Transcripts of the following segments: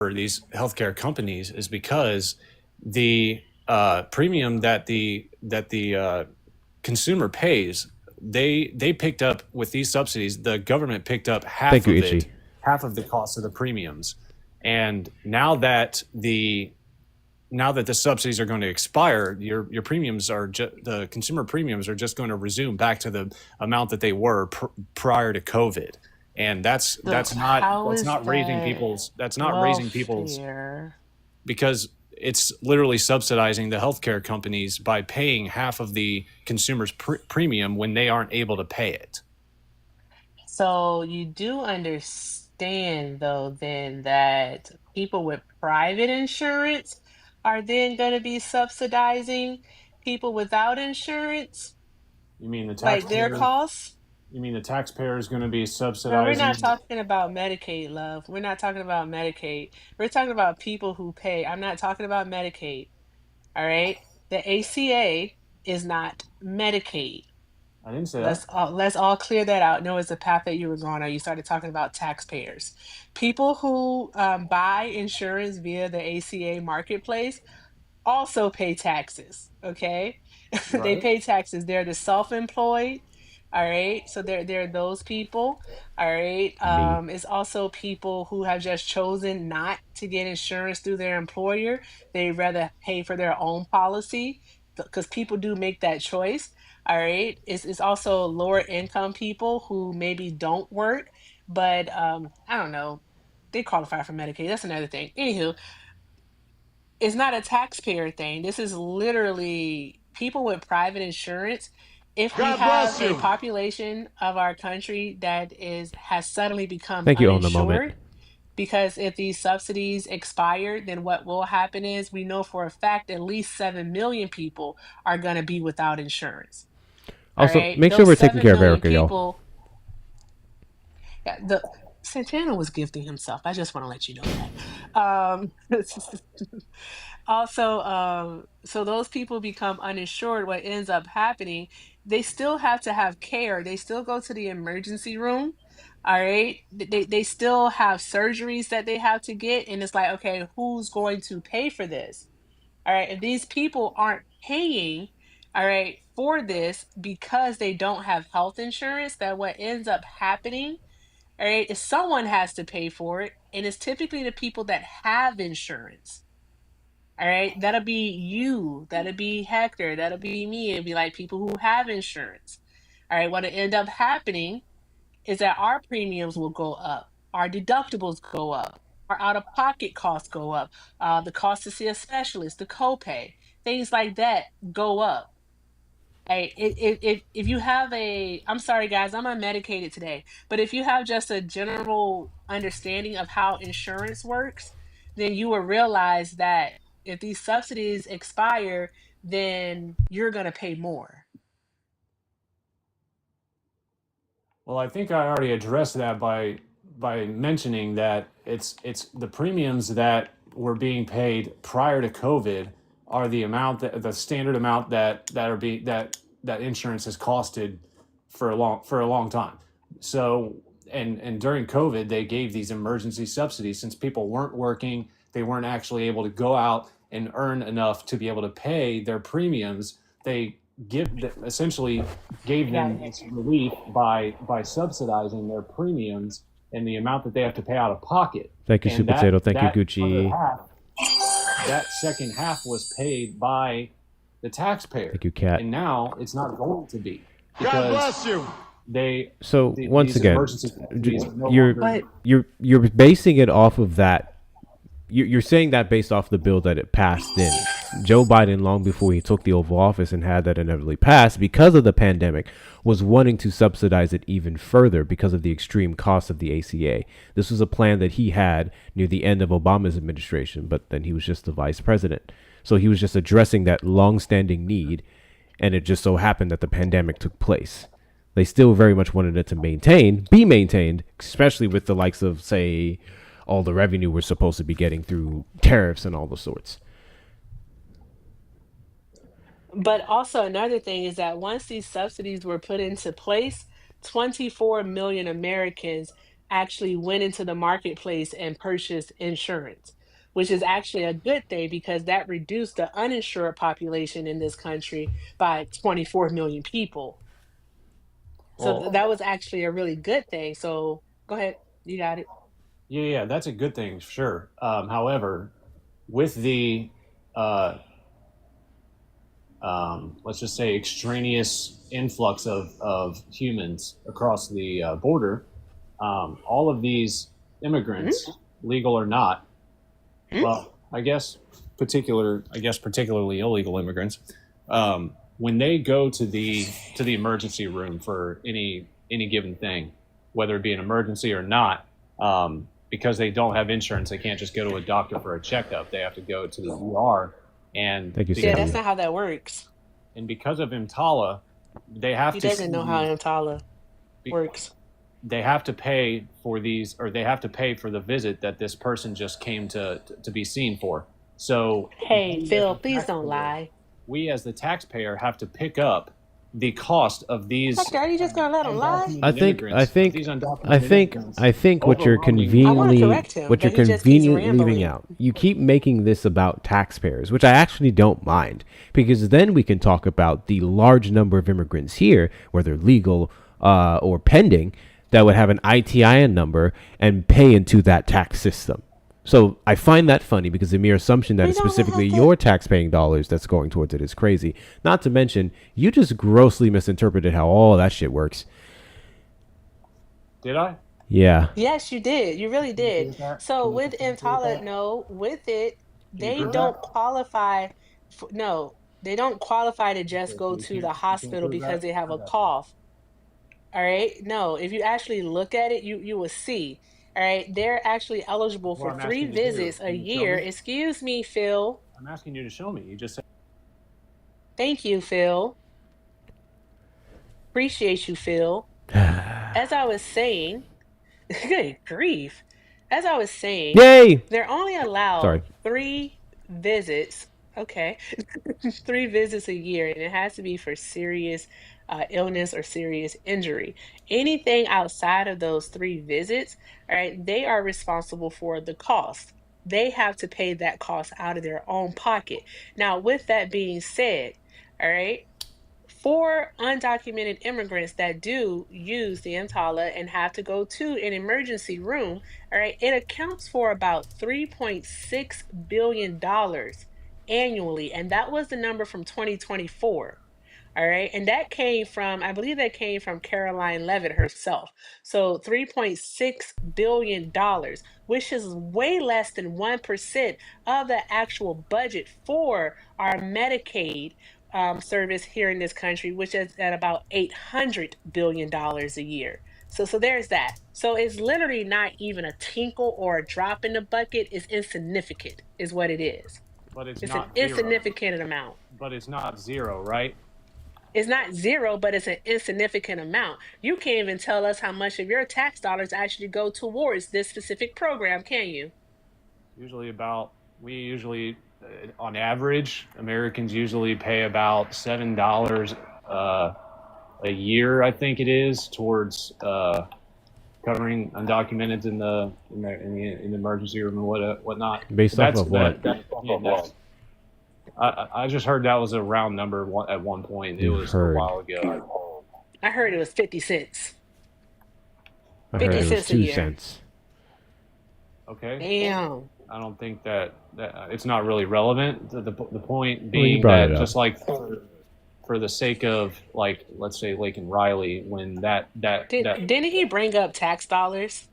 for these healthcare companies is because the premium that the consumer pays, they picked up with these subsidies. The government picked up Thank half you, of it, Ichi. half of the cost of the premiums, and now that the subsidies are going to expire, your premiums the consumer premiums are just going to resume back to the amount that they were prior to COVID, and that's So that's not how that's is not raising that people's that's not raising people's welfare? because it's literally subsidizing the healthcare companies by paying half of the consumer's premium when they aren't able to pay it. So you do understand though then that people with private insurance are then going to be subsidizing people without insurance, You mean the like their taxpayer? costs? You mean the taxpayer is going to be No, we're not subsidizing? talking about Medicaid, love. We're not talking about Medicaid. We're talking about people who pay. I'm not talking about Medicaid. All right. The ACA is not Medicaid. I didn't say that. Let's all clear that out. No, it's the path that you were going on. You started talking about taxpayers. People who buy insurance via the ACA marketplace also pay taxes. Okay, they Right. pay taxes. They're the self-employed. All right, so they're those people. All right, Me. it's also people who have just chosen not to get insurance through their employer. They rather pay for their own policy because people do make that choice. All right, it's also lower income people who maybe don't work, but I don't know, they qualify for Medicaid. That's another thing. Anywho, it's not a taxpayer thing. This is literally people with private insurance. If we God have bless a you. population of our country that is has suddenly become Thank you on the moment. uninsured, because if these subsidies expire, then what will happen is we know for a fact at least 7 million people are going to be without insurance. All Also, right. make sure Those we're taking 7 care of million Erica, y'all. people, yeah, the Santana was gifting himself. I just want to let you know that. Also, so those people become uninsured. What ends up happening, they still have to have care. They still go to the emergency room. All right. They still have surgeries that they have to get. And it's like, okay, who's going to pay for this? All right. If these people aren't paying, all right, for this because they don't have health insurance, that what ends up happening, all right, is someone has to pay for it. And it's typically the people that have insurance. All right, that'll be you, that'll be Hector, that'll be me. It'll be like people who have insurance. All right, what'll end up happening is that our premiums will go up, our deductibles go up, our out-of-pocket costs go up, the cost to see a specialist, the copay, things like that go up. Hey, if you have I'm sorry guys, I'm unmedicated today, but if you have just a general understanding of how insurance works, then you will realize that if these subsidies expire, then you're going to pay more. Well, I think I already addressed that by mentioning that it's the premiums that were being paid prior to COVID are the standard amount that insurance has costed for a long time. So and during COVID they gave these emergency subsidies since people weren't working, they weren't actually able to go out and earn enough to be able to pay their premiums. They essentially I gave got it, them this Hector. relief by subsidizing their premiums and the amount that they have to pay out of pocket. Thank you, And Sweet Potato. Thank you, that other Gucci. half, that second half was paid by the taxpayer. Thank you, Cat. And now it's not going to be God because bless you. they So once these again, emergency subsidies are no you're longer. But you're basing it off of that. You're saying that based off the bill that it passed in. Joe Biden, long before he took the Oval Office and had that inevitably passed because of the pandemic, was wanting to subsidize it even further because of the extreme cost of the ACA. This was a plan that he had near the end of Obama's administration, but then he was just the vice president. So he was just addressing that long-standing need, and it just so happened that the pandemic took place. They still very much wanted it to be maintained, especially with the likes of, say, all the revenue we're supposed to be getting through tariffs and all the sorts. also another thing is that once these subsidies were put into place, 24 million Americans actually went into the marketplace and purchased insurance, which is actually a good thing because that reduced the uninsured population in this country by 24 million people. So Well, that was actually a really good thing. So go ahead, you got it. yeah, that's a good thing, sure. However, with the uh, let's just say extraneous influx of humans across the border, all of these immigrants, Mhm, legal or not, mhm. well, I guess particularly illegal immigrants, when they go to the emergency room for any given thing, whether it be an emergency or not, because they don't have insurance, they can't just go to a doctor for a checkup. They have to go to the ER, and Thank you, Yeah, because that's Sadia. not how that works. of EMTALA, they have He to doesn't know how see EMTALA works. they have to pay for these, or they have to pay for the visit that this person just came to be seen for. So Hey, Phil, please don't lie. we as the taxpayer have to pick up the cost of these Doctor, are you just gonna let him lie? I undocumented think I immigrants, think I think I want to correct him, what you're but he just keeps conveniently leaving rambling. out. You keep making this about taxpayers, which I actually don't mind, because then we can talk about the large number of immigrants here, whether legal or pending, that would have an ITIN number and pay into that tax system. So I find that funny because the mere assumption that We it's don't specifically have to. your tax-paying dollars that's going towards it is crazy. Not to mention, you just grossly misinterpreted how all that shit works. Did I? Yeah. Yes, you did. You really Can you did. prove that? So Can you with prove EMTALA, that? no, with it, Can you they prove that? don't qualify for, no, they don't qualify to just go to the You can't hospital prove because that? they have I a got you. cough. All right. No, if you actually look at it, you will see. All right. They're actually eligible That's what for I'm three asking you to do. visits a Can you show year. me? Excuse me, Phil. I'm asking you to show me. You just said Thank you, Phil. Appreciate you, Phil. As I was saying, good grief. As I was saying, Yay! they're only allowed Sorry. three visits. Okay. Three visits a year, and it has to be for serious illness or serious injury. Anything outside of those three visits, all right, they are responsible for the cost. They have to pay that cost out of their own pocket. Now, with that being said, all right, for undocumented immigrants that do use the EMTALA and have to go to an emergency room, all right, it accounts for about $3.6 billion annually. And that was the number from 2024. All right. And that came from, I believe that came from Caroline Levitt herself. So $3.6 billion, which is way less than 1% of the actual budget for our Medicaid service here in this country, which is at about $800 billion a year. So there's that. So it's literally not even a tinkle or a drop in the bucket. It's insignificant, is what it is. but it's It's an not zero. insignificant amount. But it's not zero, right? It's not zero, but it's an insignificant amount. You can't even tell us how much of your tax dollars actually go towards this specific program, can you? Usually about we usually on average Americans usually pay about $7 a year, I think it is, towards covering undocumented in the emergency room and whatnot. Based off That's of what? yeah, I just heard that was a round number at one point. It You was a heard. while ago. I heard it was 50 cents. I heard 50 it was cents a two year. cents. Okay, Damn. I don't think that it's not really relevant. The point Well, you being brought that it up. just like for the sake of, like, let's say Lake and Riley, when Didn't he bring up tax dollars?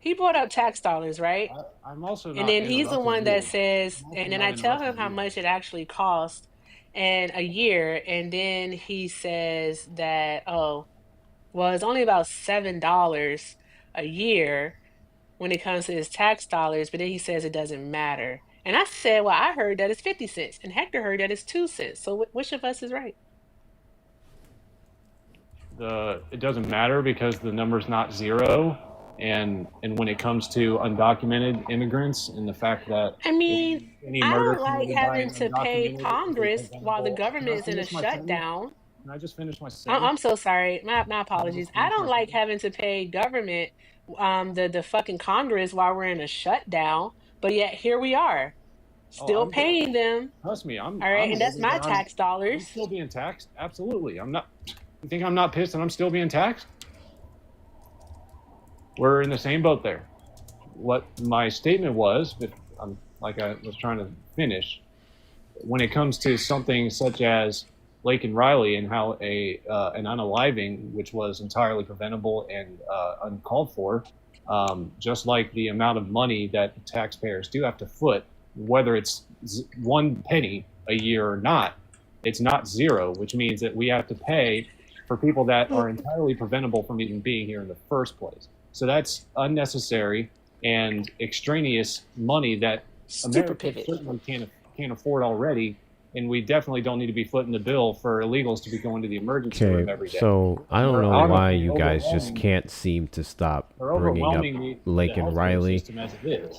He brought up tax dollars, right? I'm also And not then he's the interrupting one that you. says, I'm also and then not I tell him interrupting how you. much it actually costs and a year, and then he says that, oh, well, it's only about $7 a year when it comes to his tax dollars, but then he says it doesn't matter. And I said, well, I heard that it's 50 cents, and Hector heard that it's 2 cents. So which of us is right? It doesn't matter because the number's not zero, and when it comes to undocumented immigrants and the fact that I mean, any I murder don't like committed by having an to pay undocumented is a Congress while the preventable. Can government I is in a finish my sentence? shutdown. Can I just finish my I'm sentence? so sorry. My Can I apologies. just I finish my don't like sentence? having to pay government, the fucking Congress while we're in a shutdown, but yet here we are, Oh, still paying them. trust me, All right, I'm and that's living my where tax I'm dollars. still being taxed. Absolutely. I'm not, you think I'm not pissed that I'm still being taxed? We're in the same boat there. What my statement was, if I'm like I was trying to finish, when it comes to something such as Lake and Riley and how an unaliving, which was entirely preventable and uncalled for, just like the amount of money that the taxpayers do have to foot, whether it's 1 penny a year or not, it's not zero, which means that we have to pay for people that are entirely preventable from even being here in the first place. So that's unnecessary and extraneous money that Super Americans pivot. certainly can't afford already, and we definitely don't need to be footing the bill for illegals to be going to the emergency Okay, room every day. so I don't They're know why honestly you guys just overwhelming. can't seem to stop They're bringing up overwhelming the Lake and healthcare Riley. system as it is.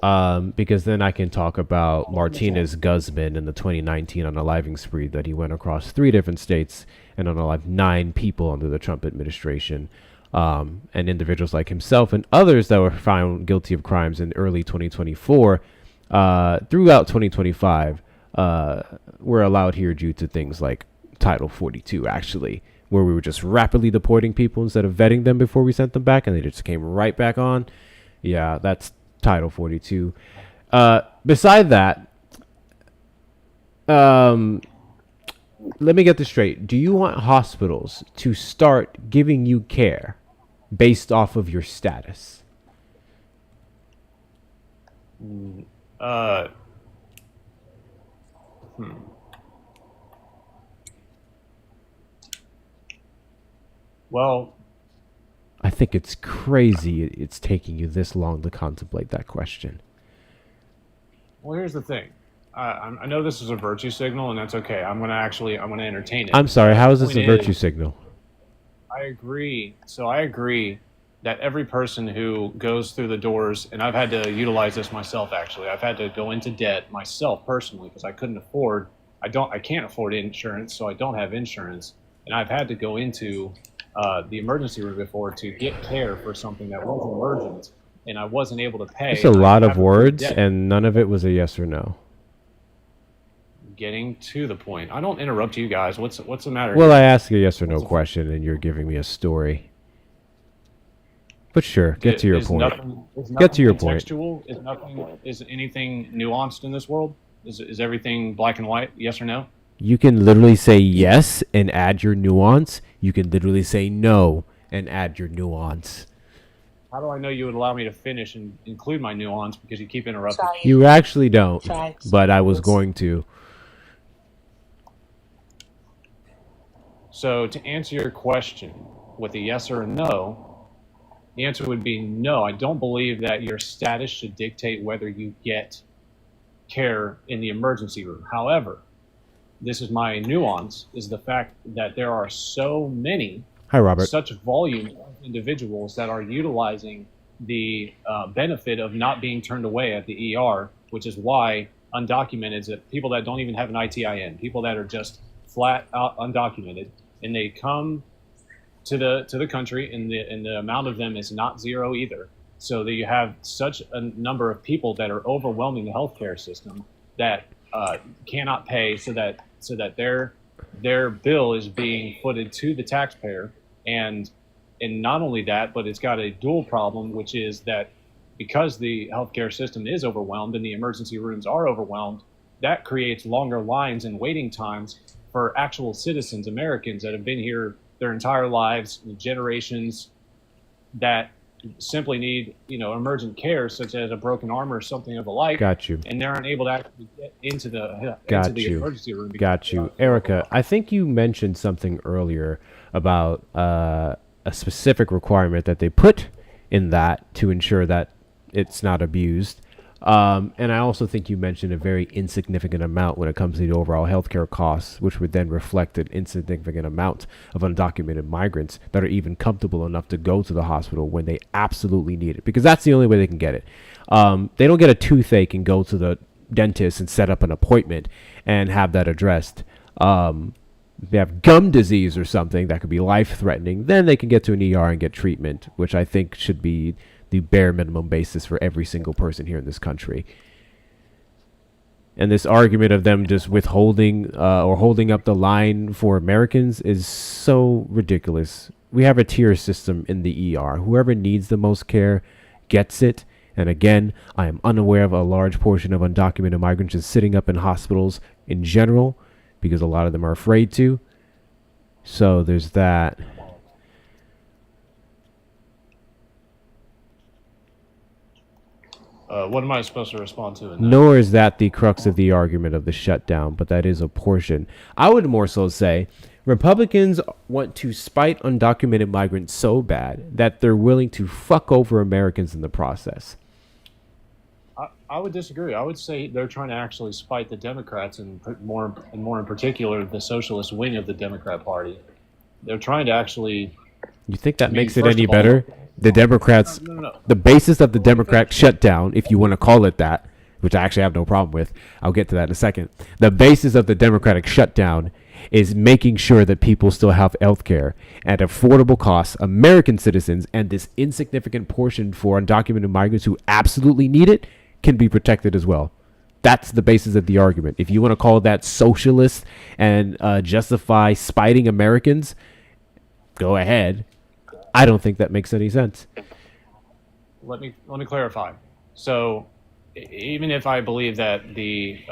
Because then I can talk about Let me finish. Martinez Guzman in the 2019 unaliving spree that he went across 3 different states and unalived 9 people under the Trump administration. And individuals like himself and others that were found guilty of crimes in early 2024, throughout 2025, were allowed here due to things like Title 42, actually, where we were just rapidly deporting people instead of vetting them before we sent them back, and they just came right back on. Yeah, that's Title 42. Beside that, um, let me get this straight. Do you want hospitals to start giving you care based off of your status? Uh, hmm. Well, I think it's crazy it's taking you this long to contemplate that question. here's the thing. I know this is a virtue signal, and that's okay. I'm gonna entertain it. I'm sorry, The how is this point a virtue is, signal? I agree. So I agree that every person who goes through the doors, and I've had to utilize this myself actually. I've had to go into debt myself personally because I couldn't afford. I can't afford insurance, so I don't have insurance, and I've had to go into the emergency room before to get care for something that was emergent, and I wasn't able to It's pay, a and I lot of have accrued words, debt. and none of it was a yes or no. Getting to the point. I don't interrupt you guys. What's the matter Well, here? I asked a yes or no What's the question, and you're giving me a story. But sure, get to your point. Is Get to nothing your point. contextual? Is anything nuanced in this world? Is everything black and white? Yes or no? You can literally say yes and add your nuance. You can literally say no and add your nuance. How do I know you would allow me to finish and include my nuance because you keep interrupting me? You actually don't, Facts. but I was going to. So to answer your question with a yes or a no, the answer would be no. I don't believe that your status should dictate whether you get care in the emergency room. However, this is my nuance, is the fact that there are so many, Hi, Robert. such volume of individuals that are utilizing the benefit of not being turned away at the ER, which is why undocumented, people that don't even have an ITIN, people that are just flat out undocumented, and they come to the country, and the amount of them is not zero either. So that you have such a number of people that are overwhelming the healthcare system that cannot pay, so that their bill is being footed to the taxpayer, and not only that, but it's got a dual problem, which is that because the healthcare system is overwhelmed and the emergency rooms are overwhelmed, that creates longer lines and waiting times for actual citizens, Americans that have been here their entire lives, generations, that simply need emergent care, such as a broken arm or something of the like, Got you. and they aren't able to actually get into the Got you. emergency room. Got you. Erica, I think you mentioned something earlier about a specific requirement that they put in that to ensure that it's not abused. And I also think you mentioned a very insignificant amount when it comes to the overall healthcare costs, which would then reflect an insignificant amount of undocumented migrants that are even comfortable enough to go to the hospital when they absolutely need it, because that's the only way they can get it. They don't get a toothache and go to the dentist and set up an appointment and have that addressed. If they have gum disease or something that could be life-threatening, then they can get to an ER and get treatment, which I think should be the bare minimum basis for every single person here in this country. And this argument of them just withholding or holding up the line for Americans is so ridiculous. We have a tier system in the ER. Whoever needs the most care gets it. And again, I am unaware of a large portion of undocumented migrants just sitting up in hospitals in general, because a lot of them are afraid to. So there's that. What am I supposed to respond to? Nor is that the crux of the argument of the shutdown, but that is a portion. I would more so say Republicans want to spite undocumented migrants so bad that they're willing to fuck over Americans in the process. I would disagree. I would say they're trying to actually spite the Democrats, and more in particular the socialist wing of the Democrat Party. They're trying to actually. You think that makes it any better? The Democrats, No. the basis of the Democrat shutdown, if you want to call it that, which I actually have no problem with. I'll get to that in a second. The basis of the Democratic shutdown is making sure that people still have health care at affordable costs, American citizens, and this insignificant portion for undocumented migrants who absolutely need it can be protected as well. That's the basis of the argument. If you want to call that socialist and justify spiting Americans, go ahead. I don't think that makes any sense. Let me clarify. So, even if I believe that the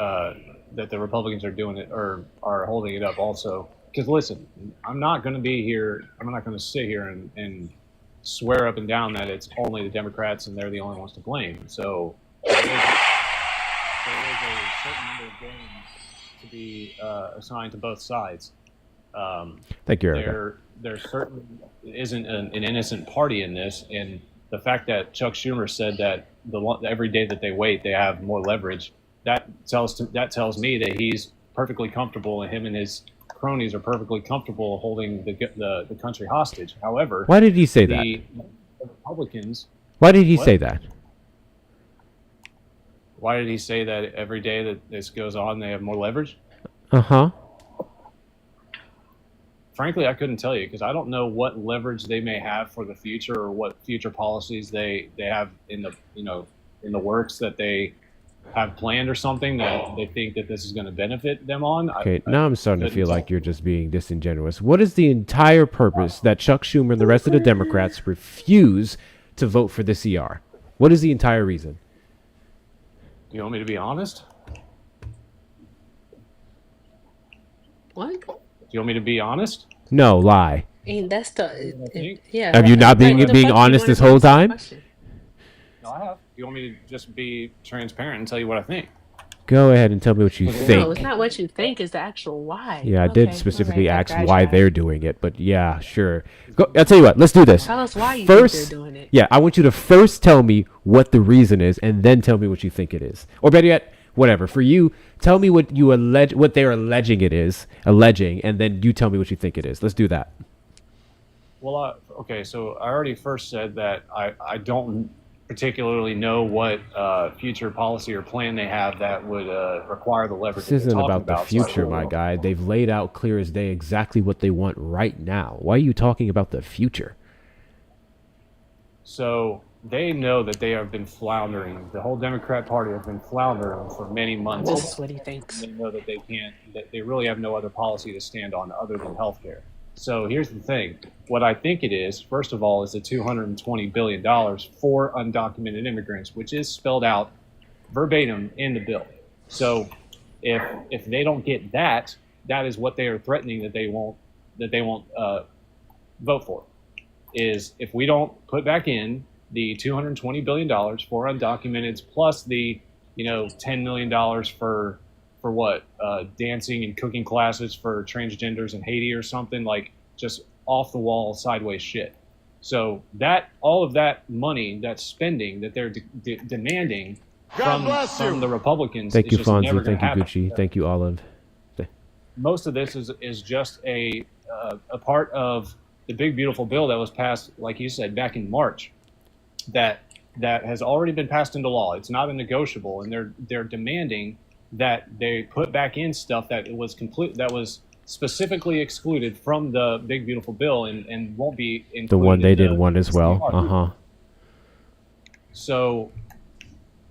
Republicans are doing it or are holding it up, also, because listen, I'm not going to be here. I'm not going to sit here and swear up and down that it's only the Democrats and they're the only ones to blame. So there is a certain number of blame to be assigned to both sides. Thank you, Erica. There certainly isn't an innocent party in this, and the fact that Chuck Schumer said that every day that they wait, they have more leverage. That tells me that he's perfectly comfortable, and him and his cronies are perfectly comfortable holding the country hostage. However, why did he say that? The Republicans. Why did he say that? Why did he say that every day that this goes on, they have more leverage? Uh-huh. Frankly, I couldn't tell you, because I don't know what leverage they may have for the future, or what future policies they have in the works that they have planned, or something that they think that this is going to benefit them on. Okay, now I'm starting to feel like you're just being disingenuous. What is the entire purpose that Chuck Schumer and the rest of the Democrats refuse to vote for the CR? What is the entire reason? Do you want me to be honest? What? Do you want me to be honest? No, lie. That's yeah. Have you not been being honest this whole time? No, I have. You want me to just be transparent and tell you what I think? Go ahead and tell me what you think. No, it's not what you think. It's the actual why. Yeah, I did specifically ask why they're doing it, but yeah, sure. I'll tell you what. Let's do this. Tell us why you first, think they're doing it. Yeah, I want you to first tell me what the reason is, and then tell me what you think it is. Or better yet, whatever. For you, tell me what they're alleging it is, and then you tell me what you think it is. Let's do that. Well, okay. So I already first said that I don't particularly know what future policy or plan they have that would require the leverage. This isn't about the future, my guy. They've laid out clear as day exactly what they want right now. Why are you talking about the future? So they know that they have been floundering. The whole Democrat Party has been floundering for many months. This is what he thinks. They know that that they really have no other policy to stand on other than healthcare. So here's the thing. What I think it is, first of all, is the $220 billion for undocumented immigrants, which is spelled out verbatim in the bill. So if they don't get that, that is what they are threatening that they won't vote for. Is if we don't put back in the $220 billion for undocumented, plus the $10 million for what, dancing and cooking classes for transgenders in Haiti or something, like just off the wall sideways shit. So that all of that money, that spending that they're demanding from the Republicans. Thank you, just never Fonzie. Thank you, Gucci. Thank you, Olive. Most of this is just a part of the big beautiful bill that was passed, like you said, back in March. That has already been passed into law. It's not a negotiable, and they're demanding that they put back in stuff that was specifically excluded from the big beautiful bill and won't be The one included they in didn't want the as well. CR. Uh huh. So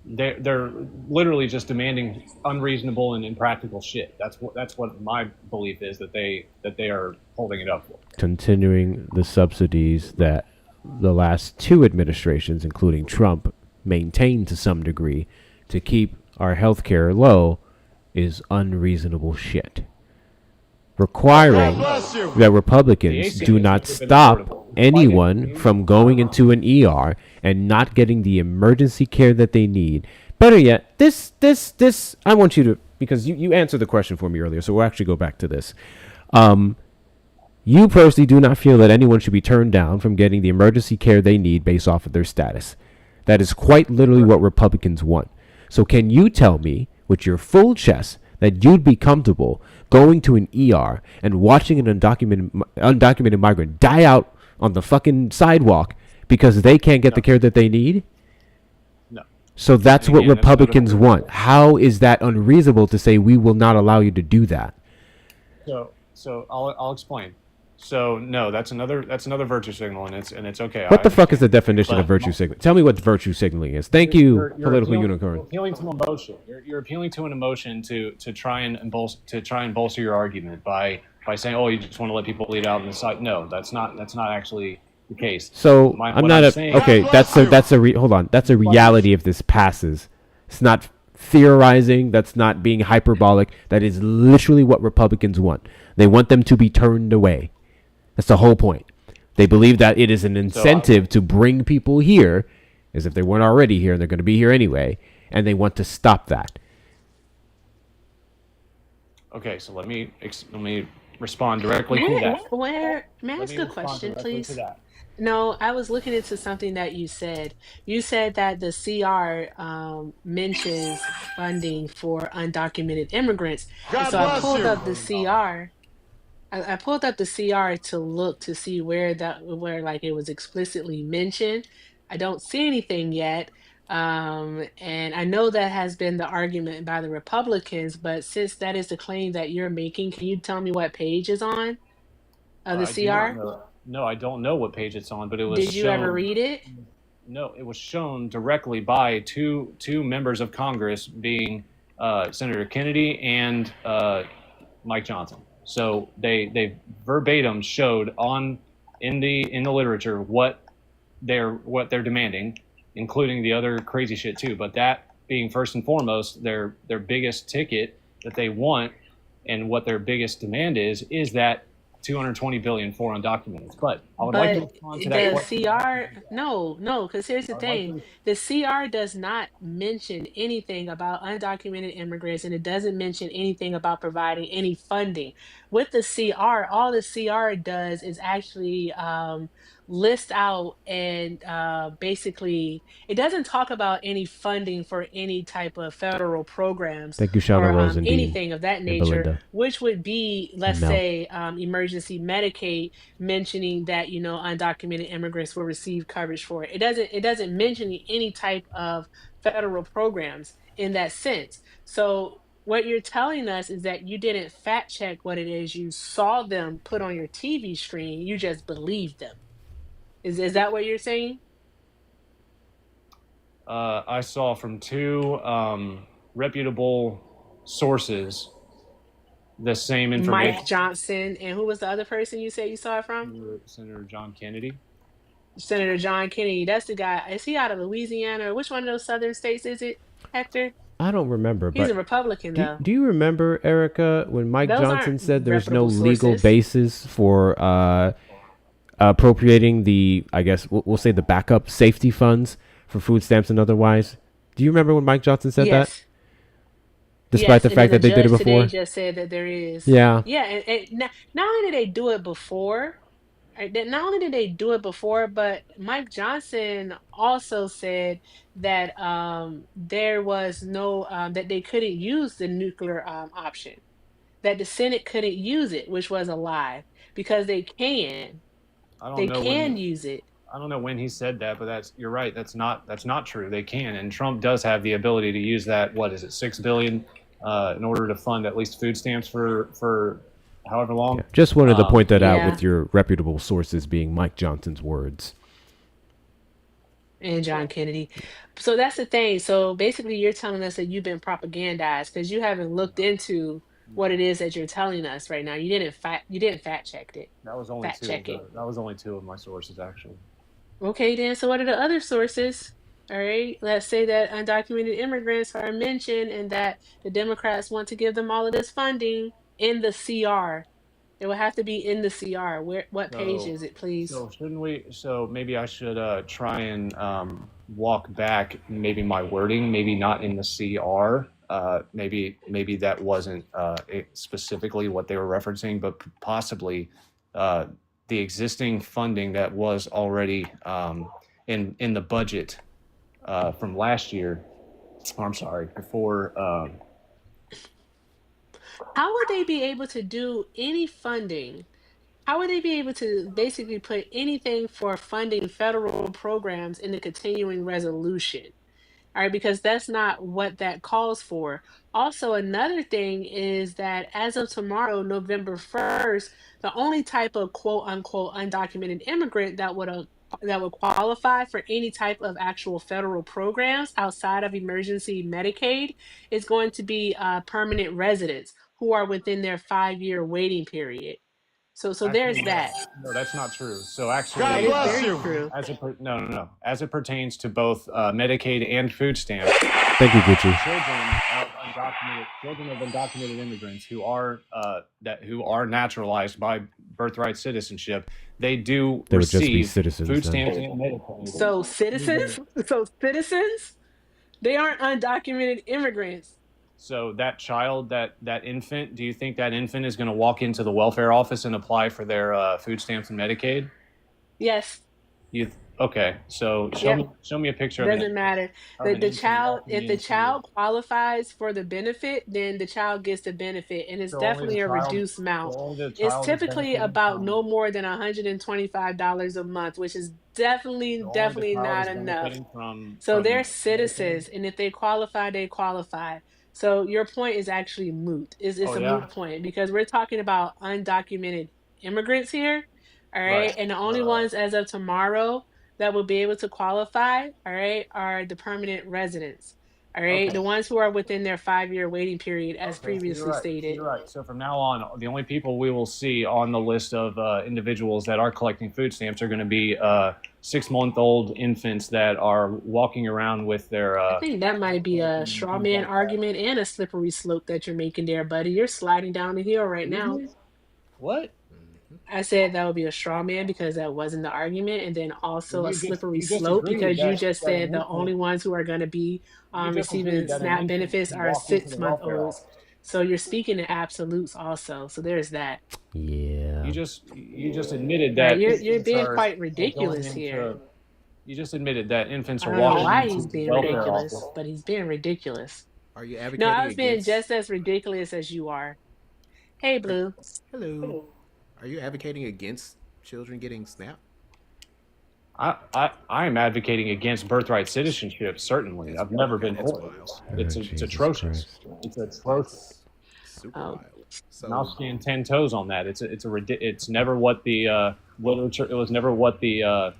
they're literally just demanding unreasonable and impractical shit. That's what my belief is, that they are holding it up for. Continuing the subsidies that the last two administrations, including Trump, maintained to some degree to keep our healthcare low is unreasonable shit. Requiring that Republicans do not stop anyone from going into an ER and not getting the emergency care that they need. Better yet, this, I want you to, because you answered the question for me earlier, so we'll actually go back to this. You personally do not feel that anyone should be turned down from getting the emergency care they need based off of their status. That is quite literally what Republicans want. So can you tell me, with your full chest, that you'd be comfortable going to an ER and watching an undocumented migrant die out on the fucking sidewalk because they can't get the care that they need? No. So that's what Republicans want. How is that unreasonable to say we will not allow you to do that? So I'll explain. So no, that's another virtue signal, and it's okay. What the fuck is the definition of virtue signaling? Tell me what virtue signaling is. Thank you, political unicorn. You're appealing to emotion. You're appealing to an emotion to try and bolster your argument by saying, oh, you just want to let people bleed out on the side. No, that's not actually the case. So hold on. That's a reality if this passes. It's not theorizing. That's not being hyperbolic. That is literally what Republicans want. They want them to be turned away. That's the whole point. They believe that it is an incentive to bring people here, as if they weren't already here and they're going to be here anyway, and they want to stop that. Okay, so let me respond directly to that. May I ask a question, please? No, I was looking into something that you said. You said that the CR mentions funding for undocumented immigrants. And so I pulled up the CR. I pulled up the CR to look to see where like it was explicitly mentioned. I don't see anything yet. And I know that has been the argument by the Republicans, but since that is the claim that you're making, can you tell me what page is on of the I do not CR? know. No, I don't know what page it's on, but it was Did you ever shown. read it? No, it was shown directly by two members of Congress, being Senator Kennedy and Mike Johnson. So they verbatim showed in the literature what they're demanding, including the other crazy shit too. But that being first and foremost their biggest ticket that they want, and what their biggest demand is that 220 billion for undocumented. But I would like to But respond to that the question. CR, no, because here's the I would like thing. to. The CR does not mention anything about undocumented immigrants, and it doesn't mention anything about providing any funding. With the CR, all the CR does is actually list out and basically, it doesn't talk about any funding for any type of federal programs Thank you, Shauna or Rosendean anything of that and nature, Belinda which would be, and let's Mel. say, emergency Medicaid, mentioning that undocumented immigrants will receive coverage for it. It doesn't mention any type of federal programs in that sense. So what you're telling us is that you didn't fact check what it is you saw them put on your TV screen. You just believed them. Is that what you're saying? I saw from two reputable sources the same Mike information. Johnson, and who was the other person you said you saw it from? Senator John Kennedy. Senator John Kennedy. That's the guy. Is he out of Louisiana, or which one of those southern states is it, Hector? I don't remember, He's a but Republican, though. do you remember, Erica, when Mike Those Johnson aren't said there's no reputable legal sources. basis for appropriating the, I guess we'll say, the backup safety funds for food stamps and otherwise? Do you remember when Mike Johnson said that? Yes. Despite Yes, the and then fact the that they did it judge today before? just said that there is. Yeah. Yeah, and not only did they do it before, not only did they do it before, but Mike Johnson also said that there was no that they couldn't use the nuclear option, that the Senate couldn't use it, which was a lie because they can. I don't They know can when. use it. I don't know when he said that, but you're right. That's not true. They can, and Trump does have the ability to use that. What is it, $6 billion, in order to fund at least food stamps for however long. Yeah. Just wanted to point that out Yeah. with your reputable sources being Mike Johnson's words. And John Kennedy. So that's the thing. So basically, you're telling us that you've been propagandized because you haven't looked into what it is that you're telling us right now. You didn't fact check it. That was only Fact two of check it. that was only two of my sources actually. Okay, then. So what are the other sources? All right. Let's say that undocumented immigrants are mentioned and that the Democrats want to give them all of this funding in the CR. It will have to be in the CR. What page So, is it, please? so shouldn't we? So maybe I should try and walk back maybe my wording, maybe not in the CR. Maybe that wasn't specifically what they were referencing, but possibly the existing funding that was already in the budget from last year. Or I'm sorry, before. How would they be able to do any funding? How would they be able to basically put anything for funding federal programs in the continuing resolution? All right, because that's not what that calls for. Also, another thing is that as of tomorrow, November 1st, the only type of quote unquote undocumented immigrant that would qualify for any type of actual federal programs outside of emergency Medicaid is going to be permanent residents who are within their 5-year waiting period. So there's Actually, that. no, that's not true. So That actually, is very true. no. As it pertains to both Medicaid and food stamps, Thank you, Gucci. children of undocumented immigrants who are naturalized by birthright citizenship, they do They would just be receive citizens food then. stamps and Medicaid. So citizens, they aren't undocumented immigrants. So that child, that infant, do you think that infant is going to walk into the welfare office and apply for their food stamps and Medicaid? Yes. Okay, so Yep. show me a picture of an Doesn't matter. of The an the infant child, walking if the into. child qualifies for the benefit, then the child gets the benefit, and it's So only the definitely a child. reduced amount. So only the It's child is typically benefiting about from. no more than $125 a month, which is So only the definitely child not is enough. benefiting from So they're Medicaid. citizens, and if they qualify, they qualify. So your point is actually moot. It's Oh a yeah, moot point because we're talking about undocumented immigrants here, all right. right? And the only ones as of tomorrow that will be able to qualify, all right, are the permanent residents, all right? Okay. The ones who are within their 5-year waiting period, as Okay, so you're previously right. So stated. you're right. So from now on, the only people we will see on the list of individuals that are collecting food stamps are going to be 6-month-old infants that are walking around with their. I think that might be a straw man argument and a slippery slope that you're making there, buddy. You're sliding down the hill right now. What? I said that would be a straw man because that wasn't the argument, and then also a slippery You just slope agreed because you that just that said an the only infant ones who are going to be you just receiving agreed that an SNAP infant benefits can are walk into the welfare 6-month-olds. office. So you're speaking in absolutes also. So there's that. Yeah. You just admitted Right? that You're infants being are quite going ridiculous here. into. You just admitted that infants I are don't know walking why into he's the being welfare ridiculous, office. but he's being ridiculous. Are you No, I advocating was being against? just as ridiculous as you are. Hey, Are, Blue. hello. Are you advocating against children getting SNAP? I am advocating against birthright citizenship. Certainly, I've never been That's for wild. it. It's Jesus atrocious. Christ. It's atrocious. That's super Oh, wild. And I'll So stand 10 toes on that. It's never what the literature. It was never what the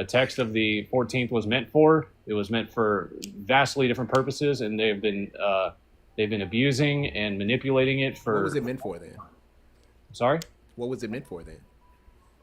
text of the 14th was meant for. It was meant for vastly different purposes, and they've been abusing and manipulating it what was for. it meant for then? Sorry. What was it meant for then?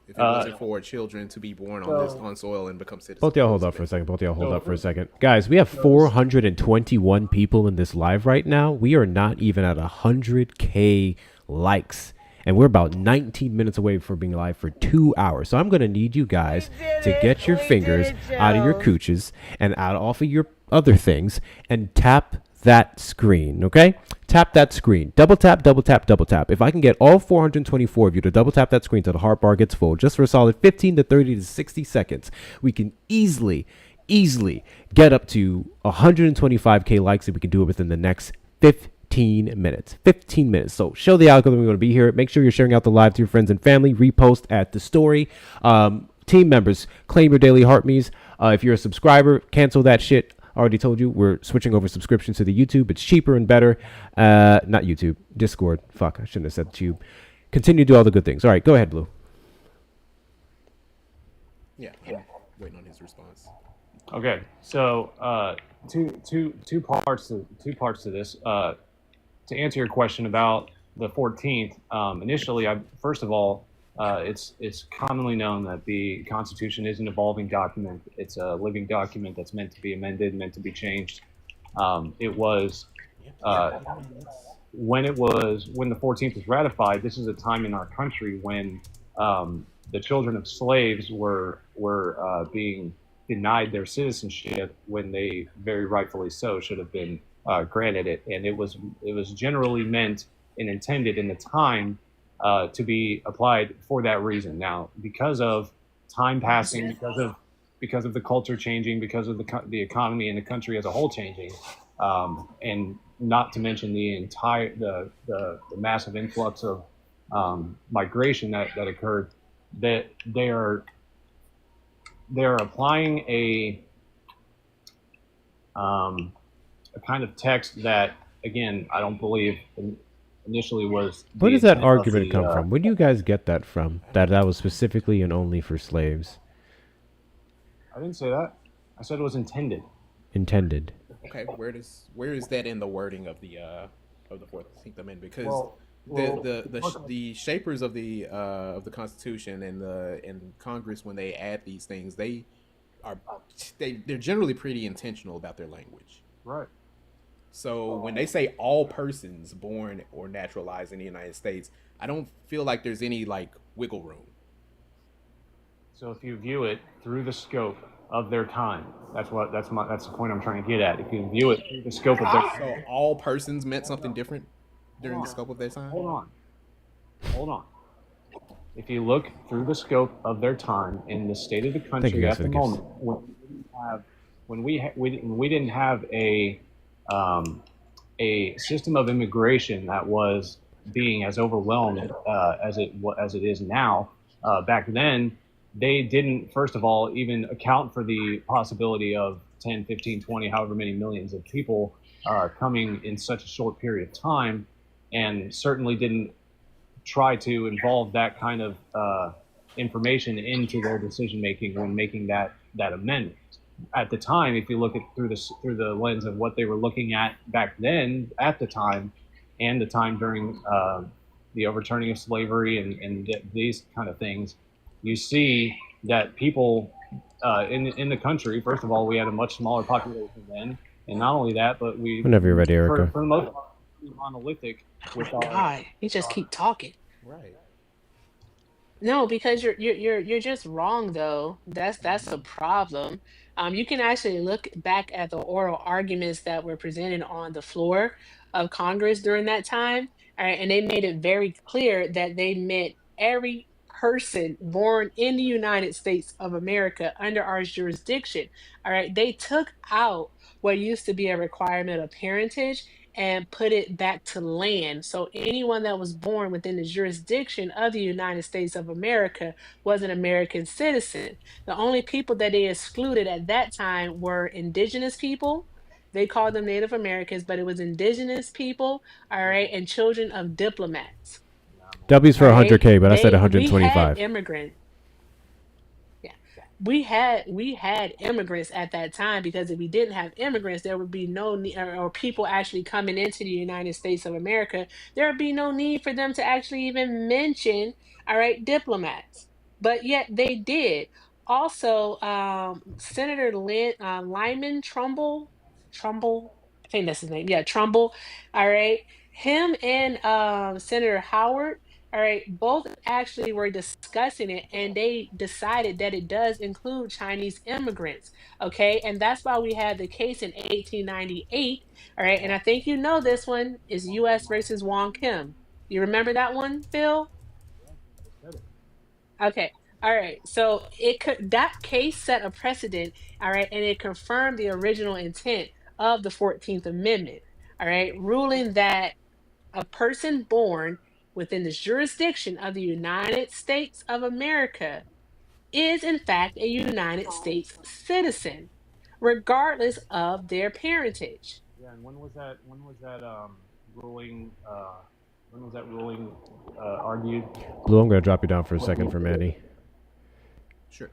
If it wasn't for children to be born on soil and become citizens. Both y'all hold what up was for it a second. Both y'all hold So- up for a second. Guys, we have 421 people in this live right now. We are not even at 100K likes. And we're about 19 minutes away from being live for 2 hours. So I'm going to need you guys to get your fingers out of your cooches and out off of your other things and tap that screen, okay? Tap that screen. Double tap, double tap, double tap. If I can get all 424 of you to double tap that screen till the heart bar gets full, just for a solid 15 to 30 to 60 seconds, we can easily get up to 125K likes if we can do it within the next 15 minutes. 15 minutes. So show the algorithm we're going to be here. Make sure you're sharing out the live to your friends and family. Repost at the story. Team members, claim your daily heart me's. If you're a subscriber, cancel that shit. I already told you we're switching over subscriptions to the YouTube. It's cheaper and better. Not YouTube, Discord. Fuck, I shouldn't have said Tube. Continue to do all the good things. All right, go ahead, Blue. Yeah, I'm waiting on his response. Okay, so two parts to this. To answer your question about the 14th, initially, first of all, it's commonly known that the Constitution is an evolving document. It's a living document that's meant to be amended, meant to be changed. It was when the 14th was ratified. This is a time in our country when the children of slaves were being denied their citizenship when they very rightfully so should have been granted it, and it was generally meant and intended in the time to be applied for that reason. Now, because of time passing, because of the culture changing, because of the economy and the country as a whole changing, and not to mention the massive influx of migration that occurred, that they're applying a kind of text that, again, I don't believe initially was. Where does that argument come from? Where do you guys get that from? That was specifically and only for slaves? I didn't say that. I said it was intended. Intended. Okay, where is that in the wording of the 14th Amendment? Because the shapers of the Constitution and Congress, when they add these things, they're generally pretty intentional about their language. Right. So when they say all persons born or naturalized in the United States, I don't feel like there's any like wiggle room. So if you view it through the scope of their time, that's the point I'm trying to get at. If you view it through the scope of their time, so all persons meant something different during the scope of their time. Hold on. If you look through the scope of their time in the state of the country at the moment, when we didn't have a system of immigration that was being as overwhelmed as it is now, back then, they didn't, first of all, even account for the possibility of 10, 15, 20, however many millions of people coming in such a short period of time, and certainly didn't try to involve that kind of information into their decision making when making that amendment. At the time, if you look at through the lens of what they were looking at back then, at the time, and the time during the overturning of slavery and these kind of things, you see that people in the country, first of all, we had a much smaller population then, and not only that, but whenever you're ready, Erica, for the most part, monolithic with our. God, you just keep talking. Right. No, because you're just wrong though. That's the problem. You can actually look back at the oral arguments that were presented on the floor of Congress during that time, all right, and they made it very clear that they meant every person born in the United States of America under our jurisdiction. All right, they took out what used to be a requirement of parentage and put it back to land. So anyone that was born within the jurisdiction of the United States of America was an American citizen. The only people that they excluded at that time were indigenous people. They called them Native Americans, but it was indigenous people, all right, and children of diplomats. W's for All right. 100K, but I said We had 125. immigrants. Yeah. We had immigrants at that time, because if we didn't have immigrants, there would be no need, or people actually coming into the United States of America, there would be no need for them to actually even mention, all right, diplomats. But yet they did. Also, Senator Lyman Trumbull, I think that's his name. Yeah, Trumbull. All right. Him and Senator Howard, all right, both actually were discussing it, and they decided that it does include Chinese immigrants. Okay, and that's why we had the case in 1898. All right, and I think you know this one is U.S. versus Wong Kim. You remember that one, Phil? Okay. All right. So that case set a precedent, all right, and it confirmed the original intent of the 14th Amendment. All right, ruling that a person born within the jurisdiction of the United States of America is in fact a United States citizen. regardless of their parentage. Yeah, and when was that? Ruling? When was that ruling argued? Blue, I'm gonna drop you down for a second for Manny. Sure.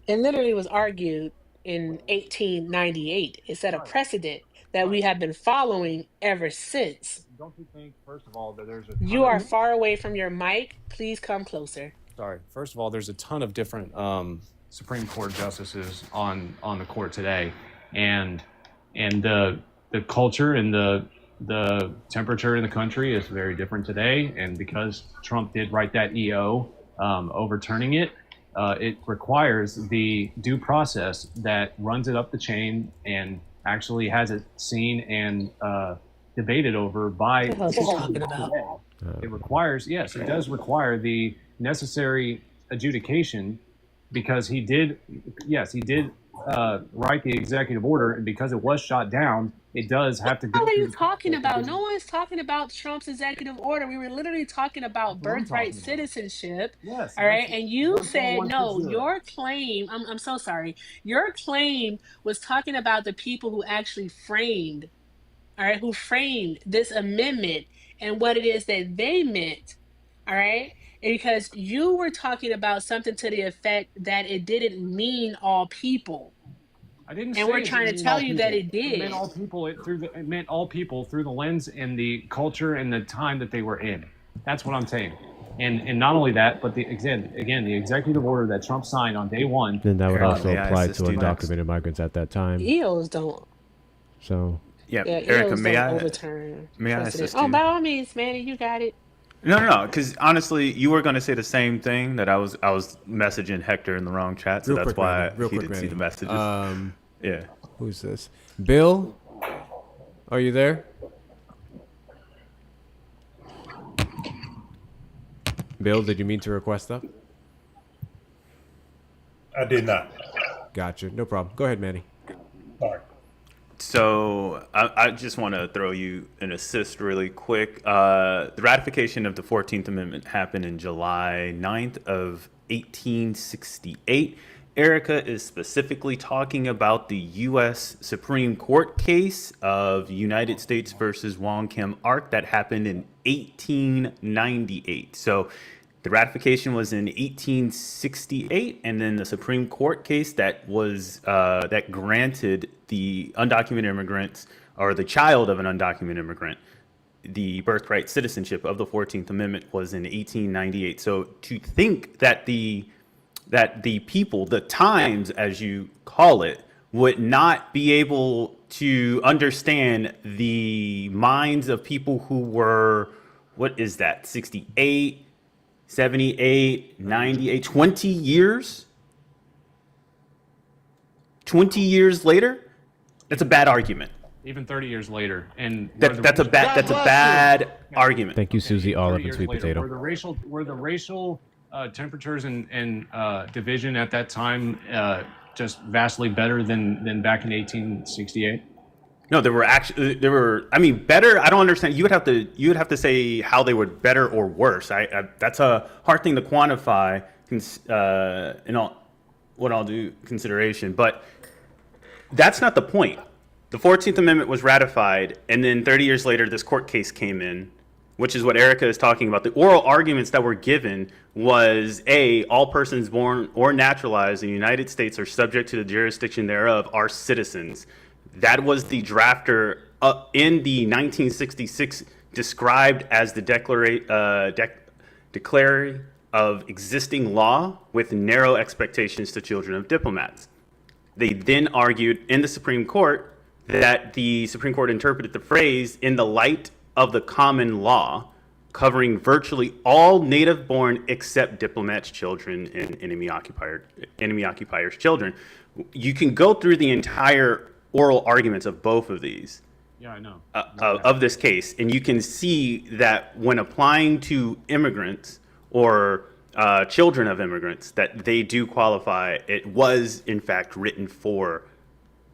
It literally was argued in 1898. It set a Right. precedent that we Right. have been following ever since. Don't you think, first of all, that there's a ton You of are far away from your mic. Please come closer. sorry. First of all, there's a ton of different Supreme Court justices on the court today, and the culture and the temperature in the country is very different today. And because Trump did write that EO overturning it, it requires the due process that runs it up the chain and actually has it seen and debated over by. What the hell is he talking about? It requires, yes, it does require the necessary adjudication because he did write the executive order, and because it was shot down, it does have to go. What are you talking about? No one's talking about Trump's executive order. We were literally talking about birthright citizenship. Yes. All right. And you said, no, your claim, I'm so sorry. Your claim was talking about the people who actually framed, all right, who framed this amendment and what it is that they meant. All right. And because you were talking about something to the effect that it didn't mean all people. I didn't and say we're trying to tell you that it did. It meant all people. It meant all people through the lens and the culture and the time that they were in. That's what I'm saying. And not only that, but again the executive order that Trump signed on day one. Then that would also apply to undocumented migrants at that time. EOs don't. So yeah, Erica, may I assist you? Oh, by all means, Manny, you got it. No, because honestly, you were going to say the same thing that I was messaging Hector in the wrong chat, so that's why he didn't see the messages. Yeah. Who's this? Bill? Are you there? Bill, did you mean to request that? I did not. Gotcha. No problem. Go ahead, Manny. Sorry. So I just want to throw you an assist really quick. The ratification of the 14th Amendment happened in July 9th of 1868. Erica is specifically talking about the U.S. Supreme Court case of United States versus Wong Kim Ark that happened in 1898. So the ratification was in 1868, and then the Supreme Court case that was that granted the undocumented immigrants or the child of an undocumented immigrant the birthright citizenship of the 14th Amendment was in 1898. So to think that the people, the times as you call it, would not be able to understand the minds of people who were, what is that, 68, 78, 98, 20 years? 20 years later? That's a bad argument. Even 30 years later, and that's a bad argument. Thank you, Susie. All up in sweet potato. Were the racial temperatures and division at that time just vastly better than back in 1868? No, there were better. I don't understand. You would have to say how they were better or worse. That's a hard thing to quantify in all due consideration, but that's not the point. The 14th Amendment was ratified, and then 30 years later, this court case came in, which is what Erica is talking about. The oral arguments that were given was, A, all persons born or naturalized in the United States are subject to the jurisdiction thereof are citizens. That was the drafter in the 1966 described as the declaratory of existing law with narrow expectations to children of diplomats. They then argued in the Supreme Court that the Supreme Court interpreted the phrase in the light of the common law, covering virtually all native-born except diplomats' children and enemy occupiers' children. You can go through the entire oral arguments of both of these. Yeah, I know. Of this case, and you can see that when applying to immigrants or children of immigrants, that they do qualify. It was, in fact, written for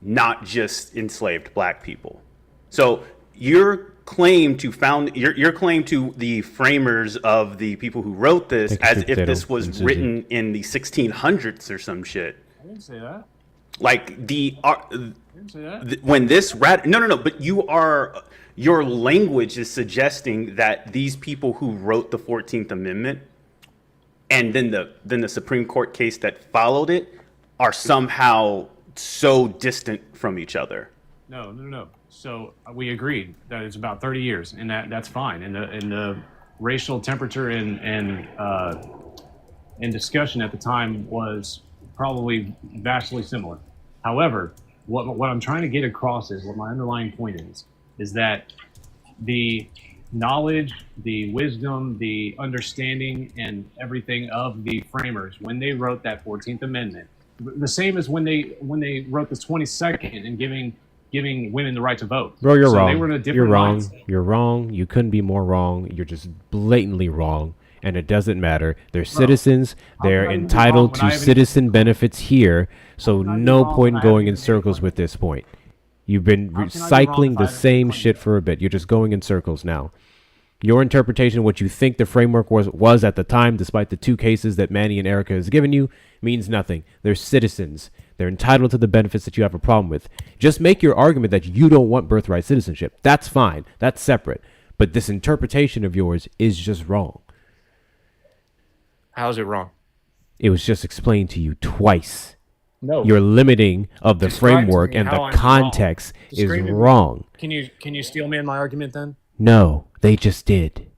not just enslaved black people. So your claim to the framers of the people who wrote this as if this was written in the 1600s or some shit. I didn't say that. Like when this no, but your language is suggesting that these people who wrote the 14th Amendment and then the Supreme Court case that followed it are somehow so distant from each other. No. So we agreed that it's about 30 years, and that's fine. And the racial temperature and discussion at the time was probably vastly similar. However, what I'm trying to get across is what my underlying point is that the knowledge, the wisdom, the understanding, and everything of the framers when they wrote that 14th Amendment, the same as when they wrote the 22nd and giving women the right to vote. Bro, you're wrong. They were in a different You're wrong. mindset. You're wrong. You couldn't be more wrong. You're just blatantly wrong. And it doesn't matter. They're citizens. They're entitled to citizen benefits here. So no point in going in circles with this point. You've been recycling the same shit for a bit. You're just going in circles now. Your interpretation, what you think the framework was at the time, despite the two cases that Manny and Erica has given you, means nothing. They're citizens. They're entitled to the benefits that you have a problem with. Just make your argument that you don't want birthright citizenship. That's fine. That's separate. But this interpretation of yours is just wrong. How's it wrong? It was just explained to you twice. No. Your limiting of the Describe to framework me and how the I'm context wrong. is Describe to me. wrong. Can you steel man my argument then? No, they just did.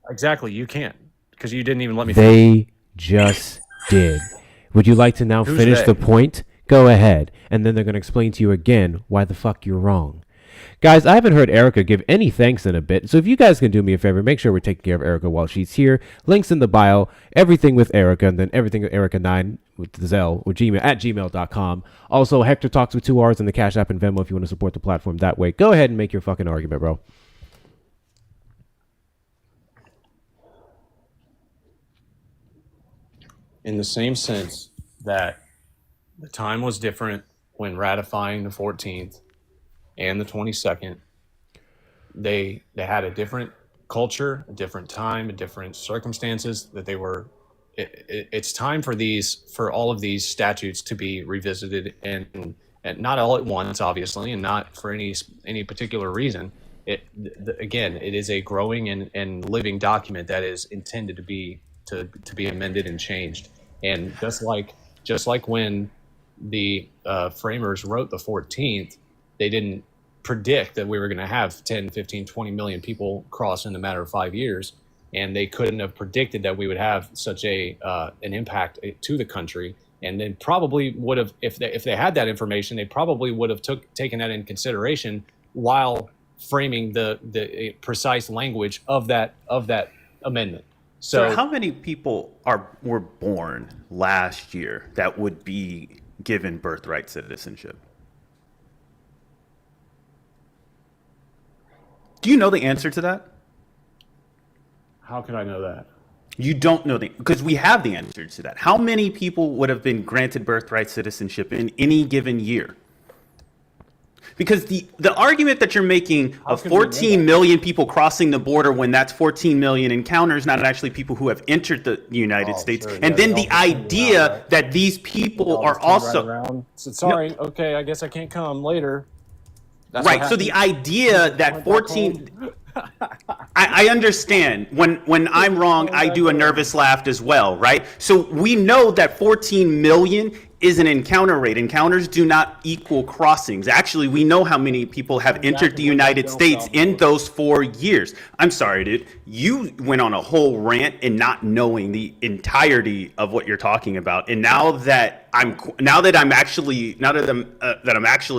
Exactly, you can't, because you didn't even let me. They just did. Would you like to now Who's finish they? the point? Go ahead. And then they're going to explain to you again why the fuck you're wrong. Guys, I haven't heard Erica give any thanks in a bit, so if you guys can do me a favor, make sure we're taking care of Erica while she's here. Links in the bio, everything with Erica, and then everything with Erica9 with Zelle or Gmail at gmail.com. Also, Hector Talks with 2 R's in the Cash App and Venmo if you want to support the platform that way. Go ahead and make your fucking argument, bro. In the same sense that the time was different when ratifying the 14th and the 22nd. They had a different culture, a different time, a different circumstances that they were. It's time for all of these statutes to be revisited and not all at once, obviously, and not for any particular reason. Again, it is a growing and living document that is intended to be amended and changed. And just like when the framers wrote the 14th, they didn't predict that we were going to have 10, 15, 20 million people cross in a matter of 5 years. And they couldn't have predicted that we would have such an impact to the country. And then probably would have, if they had that information, they probably would have taken that in consideration while framing the precise language of that amendment. So how many people were born last year that would be given birthright citizenship? Do you know the answer to that? How could I know that? You don't know because we have the answer to that. How many people would have been granted birthright citizenship in any given year? Because the argument that you're making of 14 million people crossing the border when that's 14 million encounters, not actually people who have entered the United States. Sure, and then the idea that these people are also... Right, sorry, okay, I guess I can't come later. That's right, so the idea that 14... I understand. When I'm wrong, I do a nervous laugh as well, right? So we know that 14 million is an encounter rate. Encounters do not equal crossings. Actually, we know how many people have entered the United States in those 4 years. I'm sorry, dude. You went on a whole rant and not knowing the entirety of what you're talking about. And now that I'm actually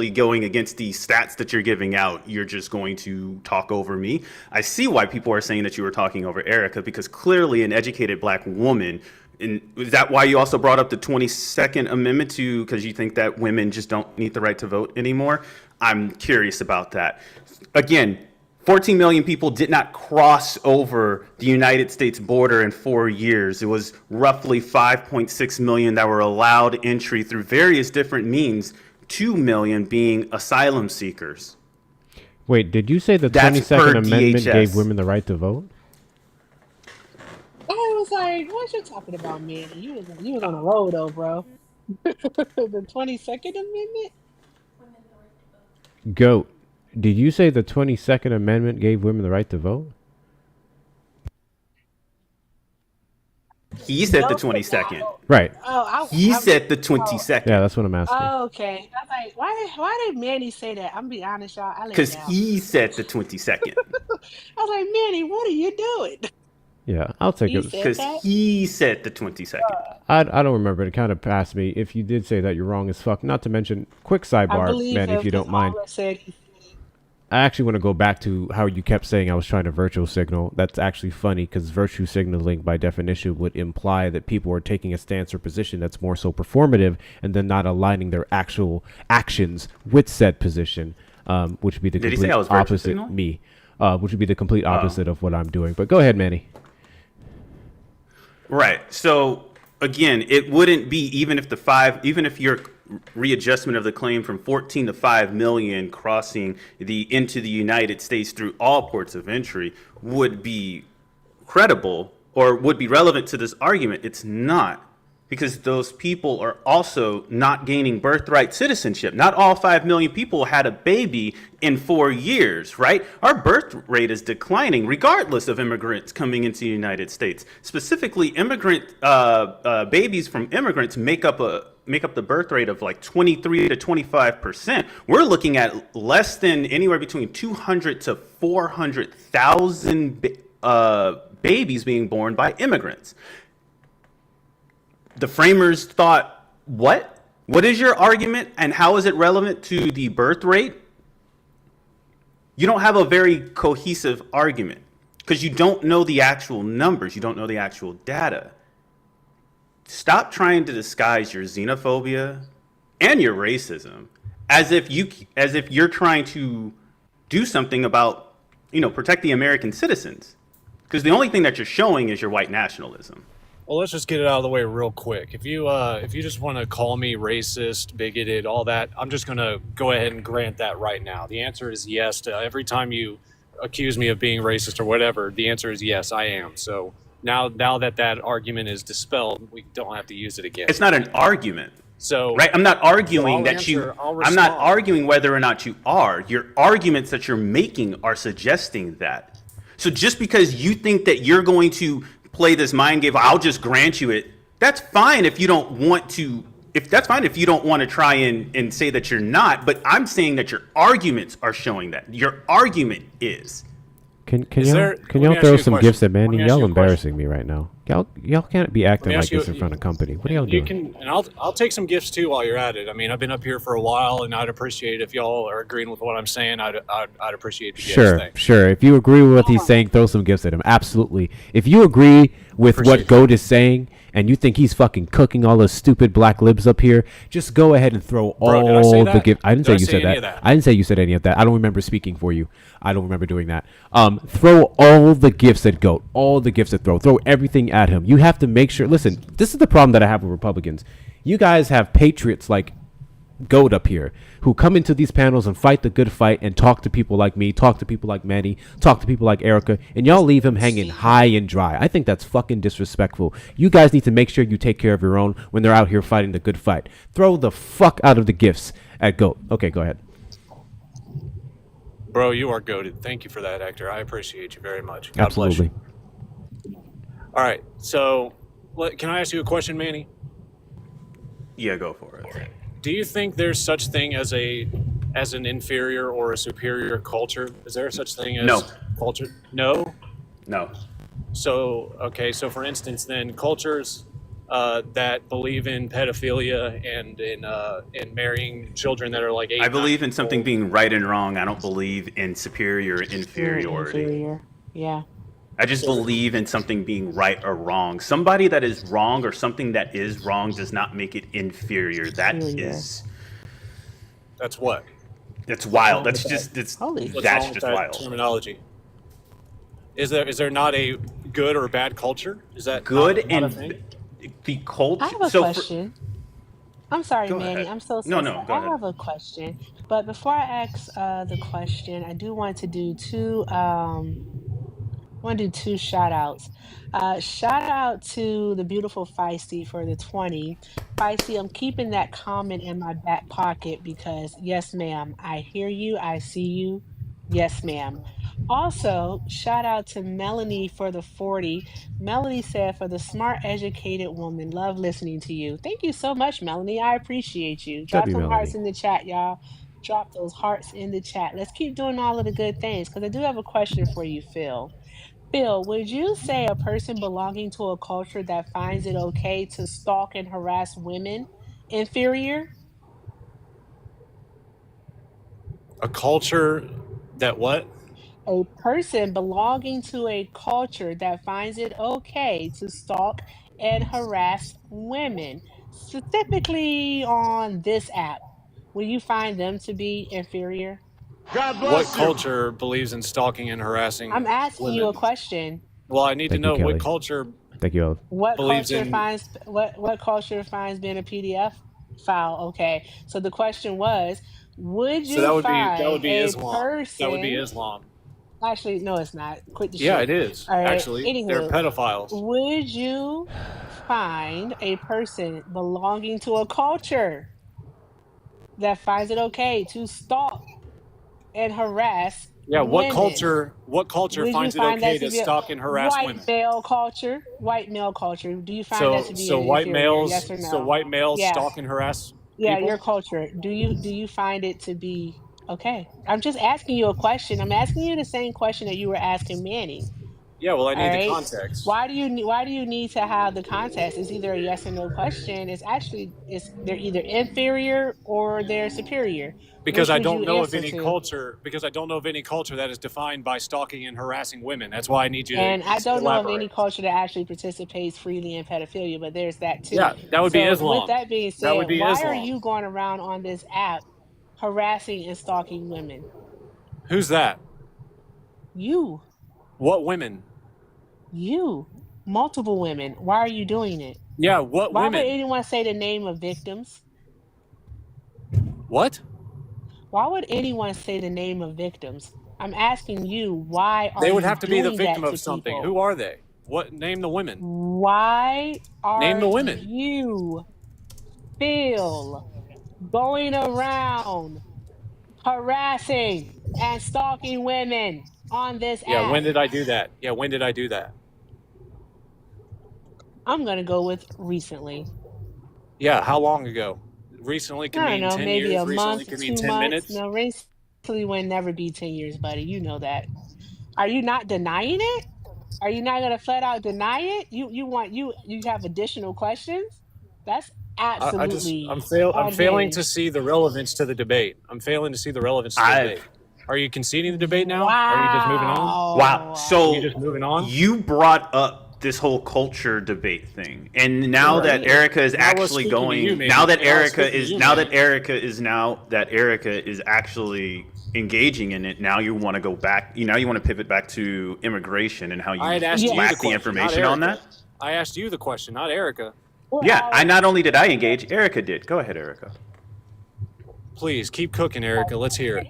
going against the stats that you're giving out, you're just going to talk over me. I see why people are saying that you were talking over Erica, because clearly an educated black woman. And is that why you also brought up the 22nd Amendment too? Because you think that women just don't need the right to vote anymore? I'm curious about that. Again, 14 million people did not cross over the United States border in 4 years. It was roughly 5.6 million that were allowed entry through various different means, 2 million being asylum seekers. Wait, did you say the 22nd Amendment gave women the right to vote? I was like, what you talking about, man? You was on the road, though, bro. The 22nd Amendment? Goat, did you say the 22nd Amendment gave women the right to vote? He said the Don't say that. 22nd. Right. He I'm said the oh, 22nd Yeah, that's what I'm asking. okay. I was like, why did Manny say that? I'm be honest, y'all. I laid because down. he said the 22nd. I was like, Manny, what are you doing? Yeah, I'll take He it. said Because that. he said the 22nd. I don't remember. It kind of passed me. If you did say that, you're wrong as fuck. Not to mention, quick I sidebar, believe man, him if you because don't mind. Allah said he said it. I actually want to go back to how you kept saying I was trying to virtual signal. That's actually funny because virtue signaling, by definition, would imply that people are taking a stance or position that's more so performative and then not aligning their actual actions with said position, which would be the Did he say complete I was virtue opposite signaling? me, which would be the complete opposite of what I'm doing. But go ahead, Manny. Right. So again, it wouldn't be even if your readjustment of the claim from 14 to 5 million crossing into the United States through all ports of entry would be credible or would be relevant to this argument. It's not, because those people are also not gaining birthright citizenship. Not all 5 million people had a baby in 4 years, right? Our birth rate is declining regardless of immigrants coming into the United States. Specifically, babies from immigrants make up the birth rate of like 23 to 25%. We're looking at less than anywhere between 200 to 400,000 babies being born by immigrants. The framers thought, what? What is your argument and how is it relevant to the birth rate? You don't have a very cohesive argument because you don't know the actual numbers. You don't know the actual data. Stop trying to disguise your xenophobia and your racism as if you're trying to do something about, protect the American citizens. Because the only thing that you're showing is your white nationalism. Well, let's just get it out of the way real quick. If you just want to call me racist, bigoted, all that, I'm just going to go ahead and grant that right now. The answer is yes to every time you accuse me of being racist or whatever. The answer is yes, I am. So now that argument is dispelled, we don't have to use it again. It's not an argument. So right, I'm not arguing I'm not arguing whether or not you are. Your arguments that you're making are suggesting that. So just because you think that you're going to play this mind game, I'll just grant you it. That's fine if you don't want to. That's fine if you don't want to try and say that you're not. But I'm saying that your arguments are showing that. Your argument is. Can y'all throw some gifts at Manny? Y'all embarrassing me right now. Y'all can't be acting like this in front of company. What are y'all doing? And I'll take some gifts too while you're at it. I mean, I've been up here for a while, and I'd appreciate if y'all are agreeing with what I'm saying. I'd appreciate the gifts. Sure. If you agree with what he's saying, throw some gifts at him. Absolutely. If you agree with what Goat is saying, and you think he's fucking cooking all those stupid black libs up here, just go ahead and throw all the gifts. I didn't say you said that. I didn't say you said any of that. I don't remember speaking for you. I don't remember doing that. Throw all the gifts at Goat. All the gifts at Throw everything at him. You have to make sure. Listen, this is the problem that I have with Republicans. You guys have patriots like Goat up here who come into these panels and fight the good fight and talk to people like me, talk to people like Manny, talk to people like Erica, and y'all leave him hanging high and dry. I think that's fucking disrespectful. You guys need to make sure you take care of your own when they're out here fighting the good fight. Throw the fuck out of the gifts at Goat. Okay, go ahead. Bro, you are goated. Thank you for that, Hector. I appreciate you very much. God Absolutely. bless you. All right, so can I ask you a question, Manny? Yeah, go for it. Do you think there's such thing as an inferior or a superior culture? Is there such thing as culture? No? No. So for instance, then cultures that believe in pedophilia and in marrying children that are like 8. I believe in something being right and wrong. I don't believe in superior or inferiority. Yeah. I just believe in something being right or wrong. Somebody that is wrong or something that is wrong does not make it inferior. That's what? It's wild. That's just wild. Terminology. Is there not a good or bad culture? Is that good not and the culture? I have a question. I'm sorry, Manny. Ahead. I'm so sorry. No, go ahead. I have a question. But before I ask the question, I do want to do two want to do two shout outs. Shout out to the beautiful Feisty for the 20. Feisty, I'm keeping that comment in my back pocket because, yes, ma'am, I hear you, I see you. Yes, ma'am. Also, shout out to Melanie for the 40. Melanie said, for the smart, educated woman, love listening to you. Thank you so much, Melanie. I appreciate you. Drop W some hearts Melanie. in the chat, y'all. Drop those hearts in the chat. Let's keep doing all of the good things because I do have a question for you, Phil. Phil, would you say a person belonging to a culture that finds it okay to stalk and harass women inferior? A culture that what? A person belonging to a culture that finds it okay to stalk and harass women, specifically on this app, will you find them to be inferior? What culture believes in stalking and I'm harassing asking you a women? question. Well, I need to Thank you, know what Kelly. culture Thank you, Olive. believes in. What culture finds being a PDF file okay? So the question was, would So you that find would be a Islam. That would be person? Islam. Actually, no, it's not. Quit the Yeah, shit. it is All right. actually. They're Anywho, pedophiles. would you find a person belonging to a culture that finds it okay to stalk and harass Yeah, women? What culture Would you finds it find okay that to to be a stalk and harass white women? male culture? White male culture. Do you find that So to be so an white inferior? males Yes or so no? white males Yeah. stalk and harass Yeah, people? your culture. Do you find it to be okay? I'm just asking you a question. I'm asking you the same question that you were asking Manny. Yeah, well I All need the right. context. Why do you need to have the context? It's either a yes or no question. It's they're either inferior or they're superior. Because Which I would don't you know of answer any to? culture because I don't know of any culture that is defined by stalking and harassing women. That's why I need you And I to don't know of any elaborate. culture that actually participates freely in pedophilia, but there's that too. Yeah, that would be So with Islam. that being That would said, be why are Islam. you going around on this app harassing and stalking women? Who's that? You. What women? You, multiple women. Why are you doing it? Yeah, what Why would women? anyone say the name of victims? What? Why would anyone say the name of victims? I'm asking you, why are They would you have to be the doing victim that of to something. people? Who are they? What name the women? Why Name are the women. you, Phil, going around harassing and stalking women on this Yeah, app? when did I do that? Yeah, when did I do that? I'm going to go with recently. Yeah, how long ago? Recently can I don't mean know, 10 maybe years, a recently month, can mean 2 10 months. minutes. No, recently would never be 10 years, buddy. You know that. Are you not denying it? Are you not gonna flat out deny it? You have additional questions? That's absolutely I'm failing to unhinged. see the relevance to the debate. I'm failing to see the relevance to the debate. I've Are you conceding the debate now? Are you just moving on? Wow. Wow. Are you just So moving on? you brought up this whole culture debate thing, and now that Indeed. Erica is And I was actually speaking to you, going, now Manny. that And I was Erica speaking to is you, now that Manny. Erica is now that Erica is actually engaging in it. Now you want to go back. You want to pivot back to immigration and how I you had asked you the lack the Yes. question, not information on Erica. that. I asked you the question, not Erica. We're Yeah, I all not only did I engage, Erica did. Go ahead, Erica. Please keep cooking, Erica. Let's hear it.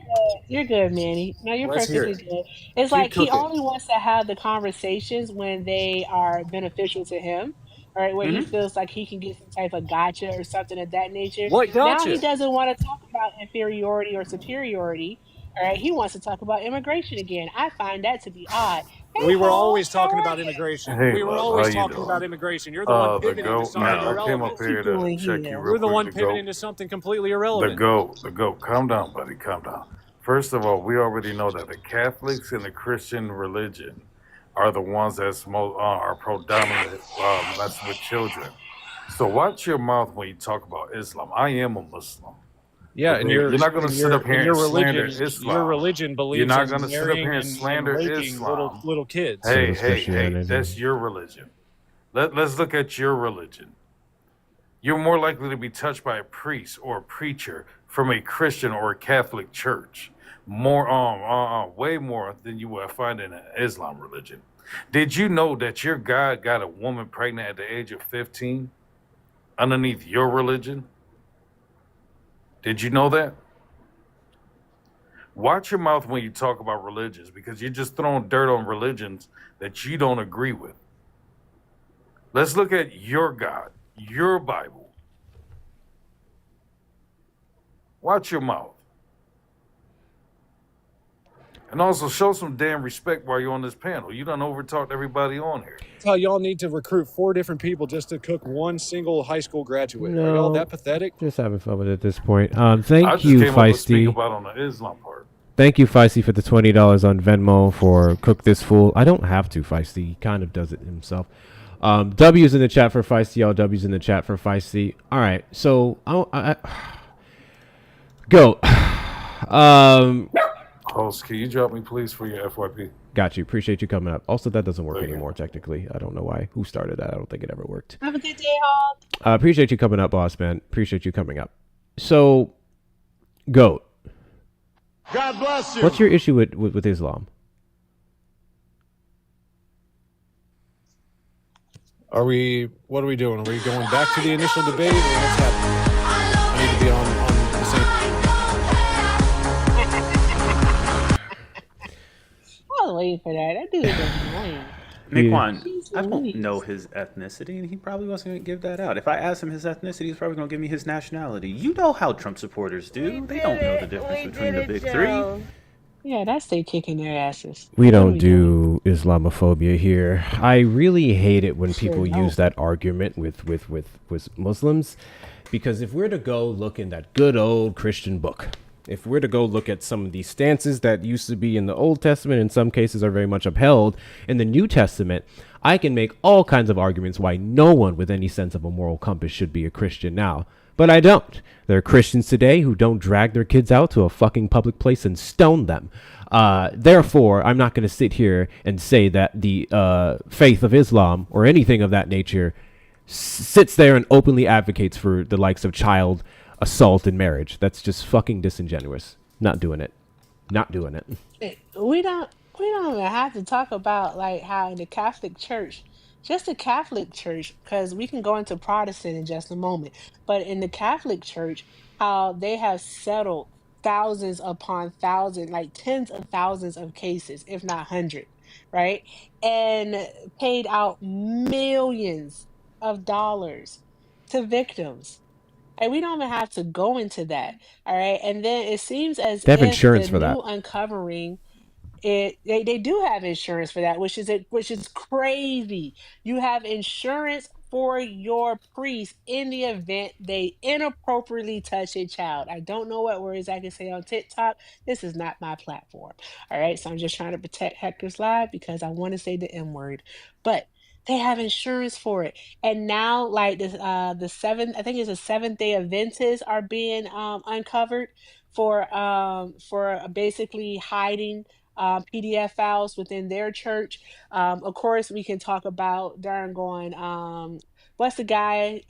You're good, Manny. No, you're Let's hear perfectly it. good. It's Keep like he cooking. only wants to have the conversations when they are beneficial to him, all right, where he Hmm. feels like he can get some type of gotcha or something of that nature. What Now he gotcha? doesn't want to talk about inferiority or superiority, all right? He wants to talk about immigration again. I find that to be odd. Hey, We were Hov, always how talking are about you? immigration. Hey, We were love, how always you talking doing? about immigration. You're the one pivoting to something I No. came up irrelevant. What's he here to doing check you here? real You're the quick. one The pivoting goat, to something completely the irrelevant. goat, the goat. Calm down, buddy. Calm down. First of all, we already know that the Catholics and the Christian religion are the ones that's most are predominant messing with children. So watch your mouth when you talk about Islam. I am a Muslim. Yeah, and Okay, you're not going to sit up here and slander your Islam. religion You're believes not in going to sit up here marrying and and slander raping Islam. little kids. So Hey, does hey, hey, Christianity. that's your religion. Let's look at your religion. You're more likely to be touched by a priest or a preacher from a Christian or a Catholic church. Way more than you will find in an Islam religion. Did you know that your God got a woman pregnant at the age of 15 underneath your religion? Did you know that? Watch your mouth when you talk about religions, because you're just throwing dirt on religions that you don't agree with. Let's look at your God, your Bible. Watch your mouth. And also show some damn respect while you're on this panel. You done overtalked everybody on here. That's how y'all need to recruit 4 different people just to cook one single high school graduate. Are y'all that pathetic? Just having fun with it at this point. I Thank just you, came up to speak Feisty. about on the Islam part. Thank you, Feisty, for the $20 on Venmo for Cook This Fool. I don't have to, Feisty. He kind of does it himself. W's in the chat for Feisty. All W's in the chat for Feisty. All right, so go. Host, can you drop me, please, for your FYP? Got you. Appreciate you coming up. Also, that doesn't work anymore, technically. I don't know why. Who started that? I don't think it ever worked. Have a good day, all. Appreciate you coming up, boss, man. Appreciate you coming up. So, GOAT. God bless you. What's your issue with Islam? What are we doing? Are we going back to the initial debate or what's happening? I need to be on the same. I was waiting for that. That dude is annoying. Naquan, I don't know his ethnicity, and he probably wasn't going to give that out. If I asked him his ethnicity, he's probably going to give me his nationality. You know how Trump supporters do. They don't know the difference between the big three. Yeah, that's they kicking their asses. We don't do Islamophobia here. I really hate it when people use that argument with Muslims, because if we're to go look in that good old Christian book, if we're to go look at some of these stances that used to be in the Old Testament, in some cases are very much upheld in the New Testament, I can make all kinds of arguments why no one with any sense of a moral compass should be a Christian now. But I don't. There are Christians today who don't drag their kids out to a fucking public place and stone them. Therefore, I'm not going to sit here and say that the faith of Islam or anything of that nature sits there and openly advocates for the likes of child assault in marriage. That's just fucking disingenuous. Not doing it. Not doing it. We don't even have to talk about like how in the Catholic Church, just the Catholic Church, because we can go into Protestant in just a moment, but in the Catholic Church, how they have settled thousands upon thousands, like tens of thousands of cases, if not hundred, right? And paid out millions of dollars to victims. And we don't even have to go into that. All right. And then it seems as They have if insurance the for that. new uncovering they do have insurance for that, which is crazy. You have insurance for your priest in the event they inappropriately touch a child. I don't know what words I can say on TikTok. This is not my platform. All right. So I'm just trying to protect Hector's life because I want to say the M word. But they have insurance for it. And now like this the seventh, I think it's the Seventh Day Adventists are being uncovered for basically hiding PDF files within their church. Of course, we can talk about darn going. What's the guy?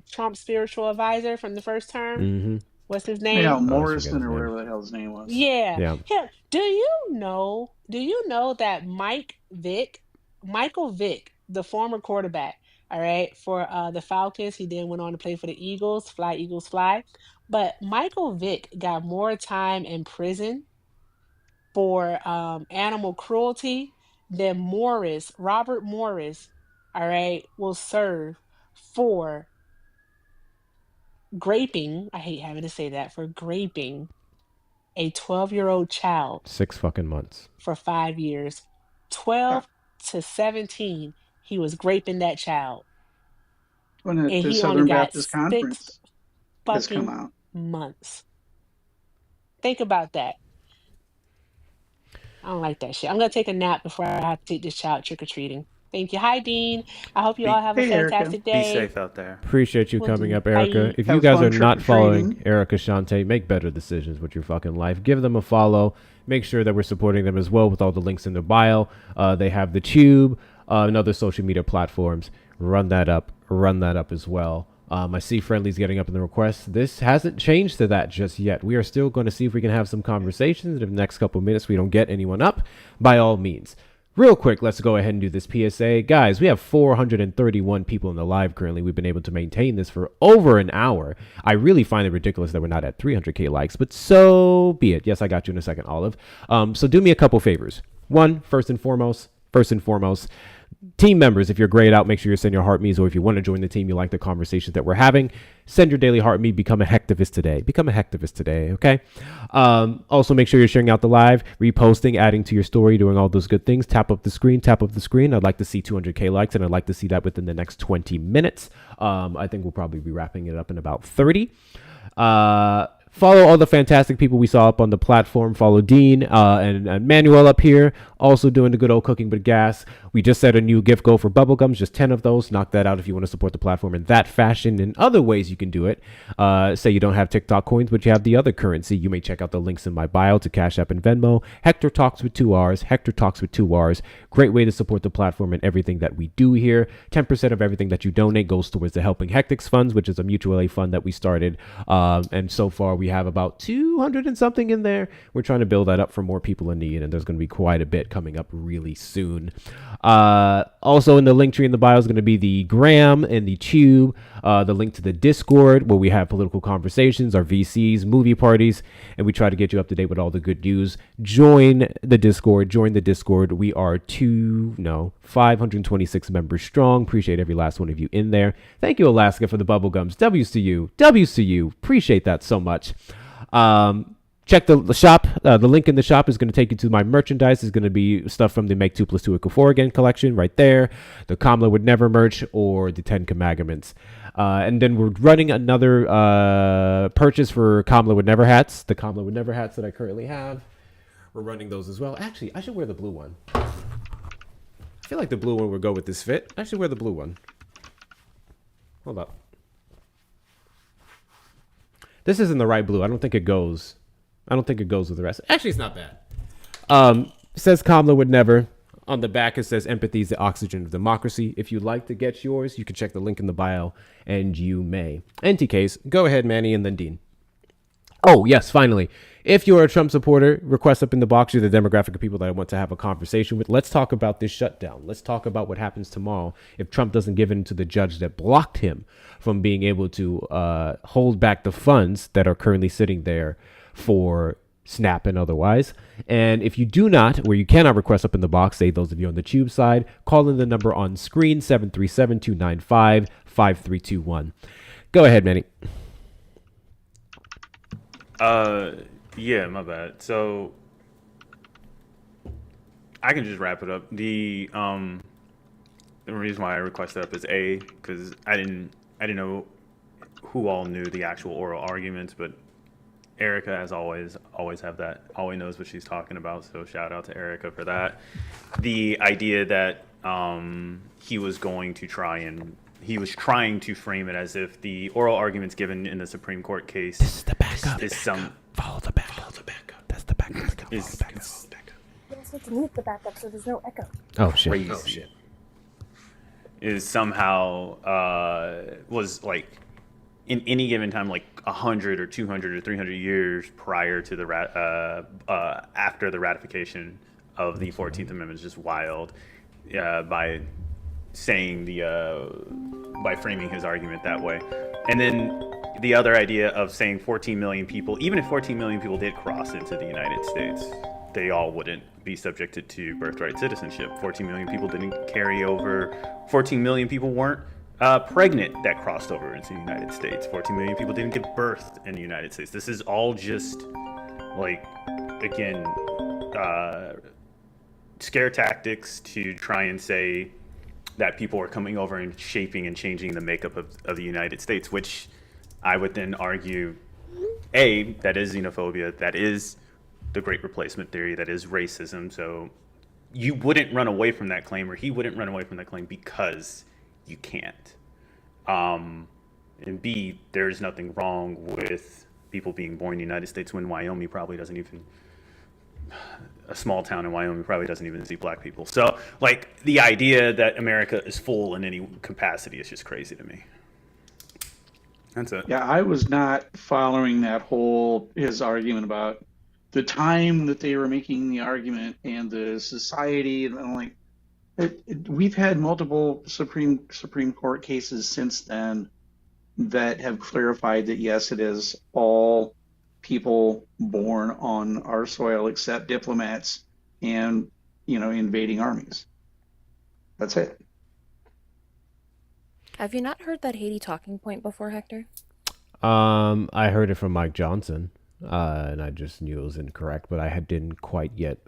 Trump's spiritual advisor from the first term. Mm-hmm. What's his name? Yeah, Morrison or whatever the hell his name was. Yeah. Yeah. Do you know that Michael Vick, the former quarterback, all right, for the Falcons, he then went on to play for the Eagles, fly Eagles fly. But Michael Vick got more time in prison for animal cruelty than Robert Morris, all right, will serve for graping. I hate having to say that, for graping a 12-year-old child 6 fucking months for 5 years. 12 to 17, he was graping that child. When And the he only Southern got Baptist 6 Conference has come fucking out. months. Think about that. I don't like that shit. I'm going to take a nap before I have to take this child trick-or-treating. Thank you. Hi, Dean. I hope you all have a Hey, Erica. fantastic Be day. safe out there. Appreciate you Will coming do. up, Erica. Bye. If you Have guys fun are not following trick-or-treating. Erica Shante, make better decisions with your fucking life. Give them a follow. Make sure that we're supporting them as well with all the links in their bio. They have the Tube and other social media platforms. Run that up as well. I see Friendly's getting up in the requests. This hasn't changed to that just yet. We are still going to see if we can have some conversations. And if the next couple of minutes we don't get anyone up, by all means. Real quick, let's go ahead and do this PSA. Guys, we have 431 people in the live currently. We've been able to maintain this for over an hour. I really find it ridiculous that we're not at 300K likes, but so be it. Yes, I got you in a second, Olive. So do me a couple favors. One, first and foremost, team members, if you're grayed out, make sure you send your heart me's, or if you want to join the team, you like the conversations that we're having, send your daily heart me. Become a hectivist today. Okay. Also, make sure you're sharing out the live, reposting, adding to your story, doing all those good things. Tap up the screen. I'd like to see 200K likes, and I'd like to see that within the next 20 minutes. I think we'll probably be wrapping it up in about 30. Follow all the fantastic people we saw up on the platform. Follow Dean and Manuel up here, also doing the good old cooking with gas. We just set a new gift goal for bubblegums, just 10 of those. Knock that out if you want to support the platform in that fashion. In other ways you can do it, say you don't have TikTok coins, but you have the other currency. You may check out the links in my bio to Cash App and Venmo. Hector Talks with 2 R's. Great way to support the platform and everything that we do here. 10% of everything that you donate goes towards the Helping Hectics Funds, which is a mutual aid fund that we started. And so far we have about 200 and something in there. We're trying to build that up for more people in need, and there's going to be quite a bit coming up really soon. Also in the link tree in the bio is going to be the Gram and the Tube, the link to the Discord where we have political conversations, our VCs, movie parties, and we try to get you up to date with all the good news. Join the Discord. We are 526 members strong. Appreciate every last one of you in there. Thank you, Alaska, for the bubblegums. WCU. Appreciate that so much. Check the shop. The link in the shop is going to take you to my merchandise. It's going to be stuff from the Make 2 + 2 = 4 Again collection right there, the Kamala Would Never merch, or the 10 Commandments. And then we're running another purchase for Kamala Would Never hats, the Kamala Would Never hats that I currently have. We're running those as well. Actually, I should wear the blue one. I feel like the blue one would go with this fit. I should wear the blue one. Hold up. This isn't the right blue. I don't think it goes with the rest. Actually, it's not bad. It says Kamala Would Never. On the back, it says empathy is the oxygen of democracy. If you'd like to get yours, you can check the link in the bio, and you may. NTKs, go ahead, Manny, and then Dean. Oh, yes, finally. If you're a Trump supporter, request up in the box. You're the demographic of people that I want to have a conversation with. Let's talk about this shutdown. Let's talk about what happens tomorrow if Trump doesn't give in to the judge that blocked him from being able to hold back the funds that are currently sitting there for SNAP and otherwise. And if you do not, where you cannot request up in the box, say those of you on the Tube side, call in the number on screen, 737-295-5321. Go ahead, Manny. Yeah, my bad. So I can just wrap it up. The reason why I requested up is because I didn't know who all knew the actual oral arguments, but Erica, as always have that, always knows what she's talking about. So shout out to Erica for that. The idea that he was trying to frame it as if the oral arguments given in the Supreme Court case is the backup. Follow the backup. That's the backup. You also have to mute the backup so there's no echo. Oh shit. Crazy. Oh shit. Is somehow was like in any given time, like 100 or 200 or 300 years prior to the after the ratification of the 14th Amendment is just wild. By saying by framing his argument that way. And then the other idea of saying 14 million people, even if 14 million people did cross into the United States, they all wouldn't be subjected to birthright citizenship. 14 million people didn't carry over. 14 million people weren't pregnant that crossed over into the United States. 14 million people didn't give birth in the United States. This is all just, like, again, scare tactics to try and say that people are coming over and shaping and changing the makeup of the United States, which I would then argue, that is xenophobia, that is the Great Replacement theory, that is racism. So you wouldn't run away from that claim, or he wouldn't run away from that claim because you can't. And B, there's nothing wrong with people being born in the United States when Wyoming probably doesn't even, a small town in Wyoming probably doesn't even see black people. So, like, the idea that America is full in any capacity is just crazy to me. That's it. Yeah, I was not following his argument about the time that they were making the argument and the society, and I'm like, we've had multiple Supreme Court cases since then that have clarified that yes, it is all people born on our soil except diplomats and invading armies. That's it. Have you not heard that Haiti talking point before, Hector? I heard it from Mike Johnson, and I just knew it was incorrect, but I didn't quite yet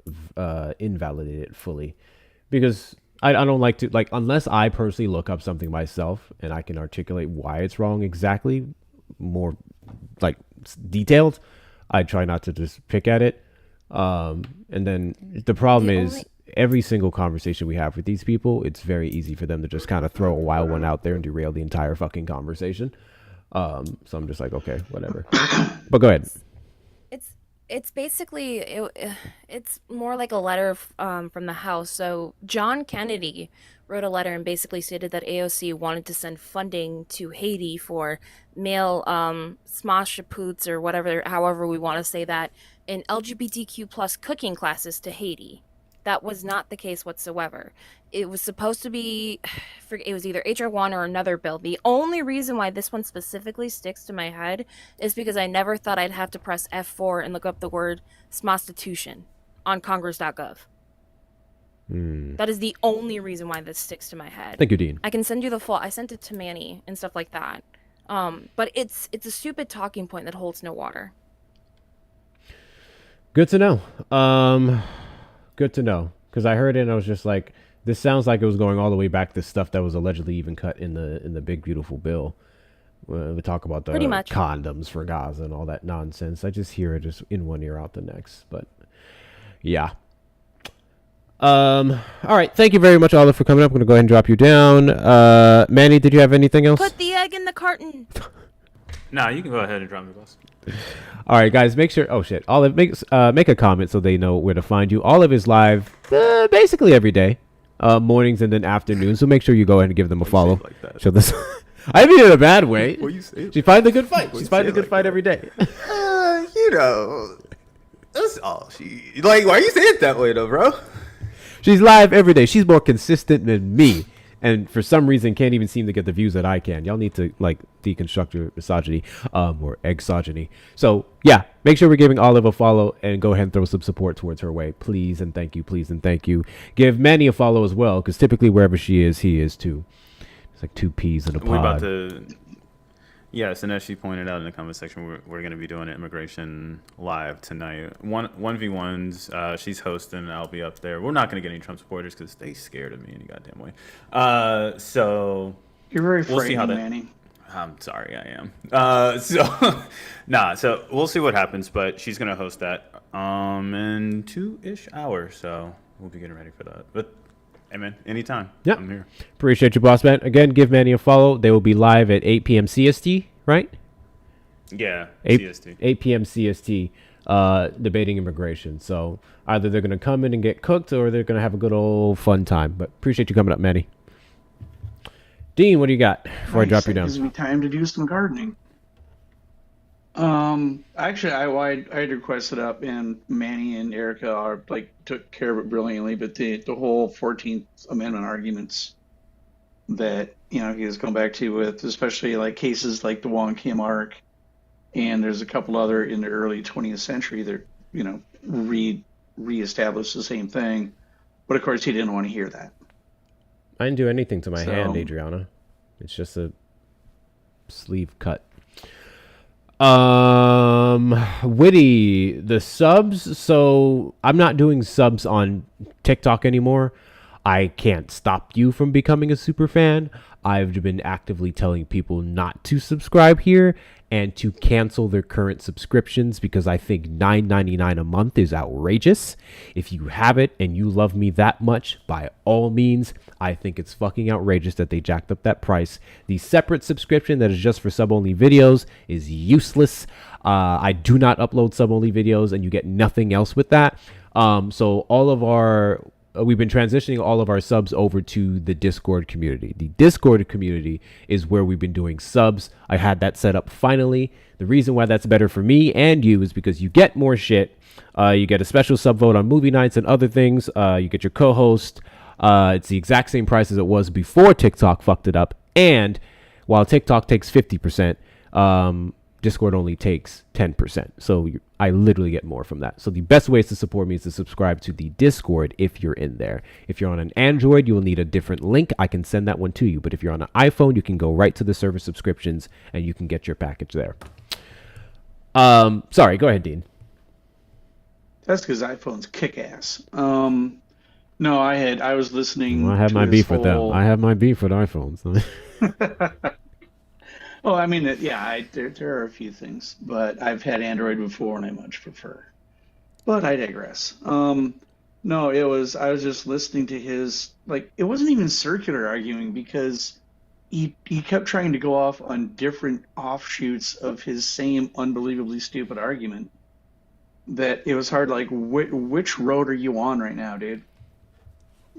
invalidate it fully, because I don't like to, like, unless I personally look up something myself and I can articulate why it's wrong exactly, more like detailed, I try not to just pick at it. And then the problem is every single conversation we have with these people, it's very easy for them to just kind of throw a wild one out there and derail the entire fucking conversation. So I'm just like, okay, whatever. But go ahead. It's basically it's more like a letter from the House. So John Kennedy wrote a letter and basically stated that AOC wanted to send funding to Haiti for male smosh poots or whatever, however we want to say that, in LGBTQ plus cooking classes to Haiti. That was not the case whatsoever. It was supposed to be, it was either HR 1 or another bill. The only reason why this one specifically sticks to my head is because I never thought I'd have to press F4 and look up the word smostitution on congress.gov. That is the only reason why this sticks to my head. Thank you, Dean. I can send you the full, I sent it to Manny and stuff like that. But it's a stupid talking point that holds no water. Good to know. Good to know, because I heard it and I was just like, this sounds like it was going all the way back to stuff that was allegedly even cut in the big beautiful bill. We talk about the condoms for Gaza and all that nonsense. I just hear it just in one ear out the next. But yeah. All right. Thank you very much, Olive, for coming up. I'm gonna go ahead and drop you down. Manny, did you have anything else? Put the egg in the carton. Nah, you can go ahead and drop me, boss. All right, guys, make sure. Oh shit, Olive, make a comment so they know where to find you. Olive is live basically every day, mornings and then afternoons. So make sure you go ahead and give them a follow. Like that. Show this. I mean, in a bad way. What you say? She finds a good fight. She's finding a good fight every day. That's all she like. Why you say it that way though, bro? She's live every day. She's more consistent than me. And for some reason, can't even seem to get the views that I can. Y'all need to, like, deconstruct your misogyny or exogyny. So, yeah, make sure we're giving Olive a follow and go ahead and throw some support towards her way. Please and thank you, please and thank you. Give Manny a follow as well, because typically wherever she is, he is too. It's like two peas in a pod. We're about to... Yes, and as she pointed out in the comment section, we're going to be doing immigration live tonight. 1v1s. She's hosting. I'll be up there. We're not going to get any Trump supporters because they scared of me any goddamn way. So you're very frightening, Manny. I'm sorry, I am. So we'll see what happens. But she's going to host that in 2-ish hours. So we'll be getting ready for that. But hey, man, anytime. Yeah. I'm here. Appreciate you, boss man. Again, give Manny a follow. They will be live at 8 p.m. CST, right? Yeah, 8 CST. 8 p.m. CST, debating immigration. So either they're going to come in and get cooked or they're going to have a good old fun time. But appreciate you coming up, Manny. Dean, what do you got before I drop you down? It gives me time to do some gardening. Actually, I had requested up, and Manny and Erica took care of it brilliantly. But the whole 14th Amendment arguments that he has gone back to, with especially like cases like the Wong Kim arc, and there's a couple other in the early 20th century that reestablished the same thing. But of course, he didn't want to hear that. I didn't do anything to my hand, Adriana. It's just a sleeve cut. Witty, the subs. So I'm not doing subs on TikTok anymore. I can't stop you from becoming a super fan. I've been actively telling people not to subscribe here and to cancel their current subscriptions because I think $9.99 a month is outrageous. If you have it and you love me that much, by all means, I think it's fucking outrageous that they jacked up that price. The separate subscription that is just for sub-only videos is useless. I do not upload sub-only videos and you get nothing else with that. So all of our we've been transitioning all of our subs over to the Discord community. The Discord community is where we've been doing subs. I had that set up finally. The reason why that's better for me and you is because you get more shit. You get a special sub vote on movie nights and other things. You get your co-host. It's the exact same price as it was before TikTok fucked it up. And while TikTok takes 50%, Discord only takes 10%. So I literally get more from that. So the best ways to support me is to subscribe to the Discord if you're in there. If you're on an Android, you will need a different link. I can send that one to you. But if you're on an iPhone, you can go right to the service subscriptions and you can get your package there. Sorry, go ahead, Dean. That's because iPhones kick ass. No, I was listening. Well, I have to my this beef with them. whole- I have my beef with iPhones. Well, I mean, there are a few things, but I've had Android before, and I much prefer. But I digress. No, I was just listening to his, like, it wasn't even circular arguing because he kept trying to go off on different offshoots of his same unbelievably stupid argument. That it was hard, like, which road are you on right now, dude?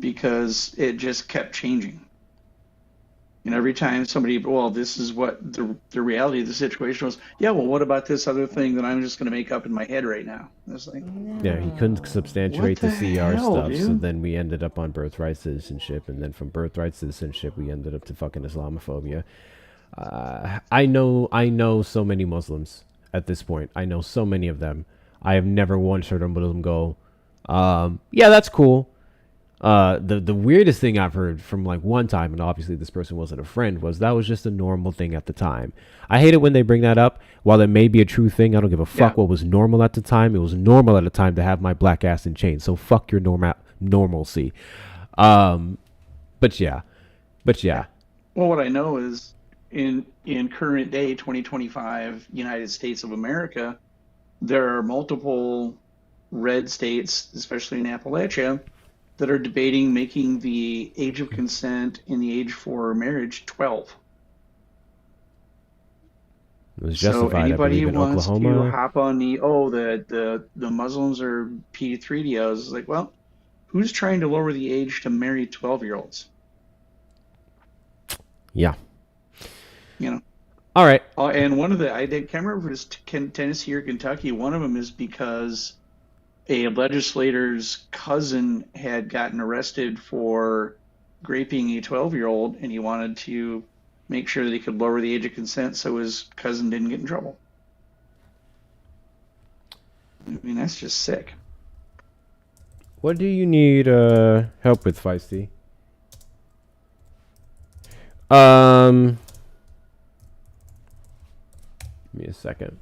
Because it just kept changing. And every time somebody, well, this is what the reality of the situation was. Yeah, well, what about this other thing that I'm just going to make up in my head right now? I was like, Yeah, he couldn't substantiate What the the CR hell, stuff, so dude? then we ended up on birthright citizenship, and then from birthright citizenship, we ended up to fucking Islamophobia. I know so many Muslims at this point. I know so many of them. I have never once heard a Muslim go, yeah, that's cool. The weirdest thing I've heard from like one time, and obviously this person wasn't a friend, was that was just a normal thing at the time. I hate it when they bring that up. While it may be a true thing, I don't give a fuck what was normal at the time. It was normal at the time to have my black ass in chains. So fuck your normalcy. But yeah. well, what I know is in current day 2025 United States of America, there are multiple red states, especially in Appalachia, that are debating making the age of consent and the age for marriage 12. It was So justified, I anybody believe, who in wants to Oklahoma. hop on the Muslims are P3DOs is like, well, who's trying to lower the age to marry 12-year-olds? Yeah. You know. All right. And one of the, I can't remember if it's Tennessee or Kentucky. One of them is because a legislator's cousin had gotten arrested for raping a 12-year-old, and he wanted to make sure that he could lower the age of consent so his cousin didn't get in trouble. I mean, that's just sick. What do you need help with, Feisty? Give me a second.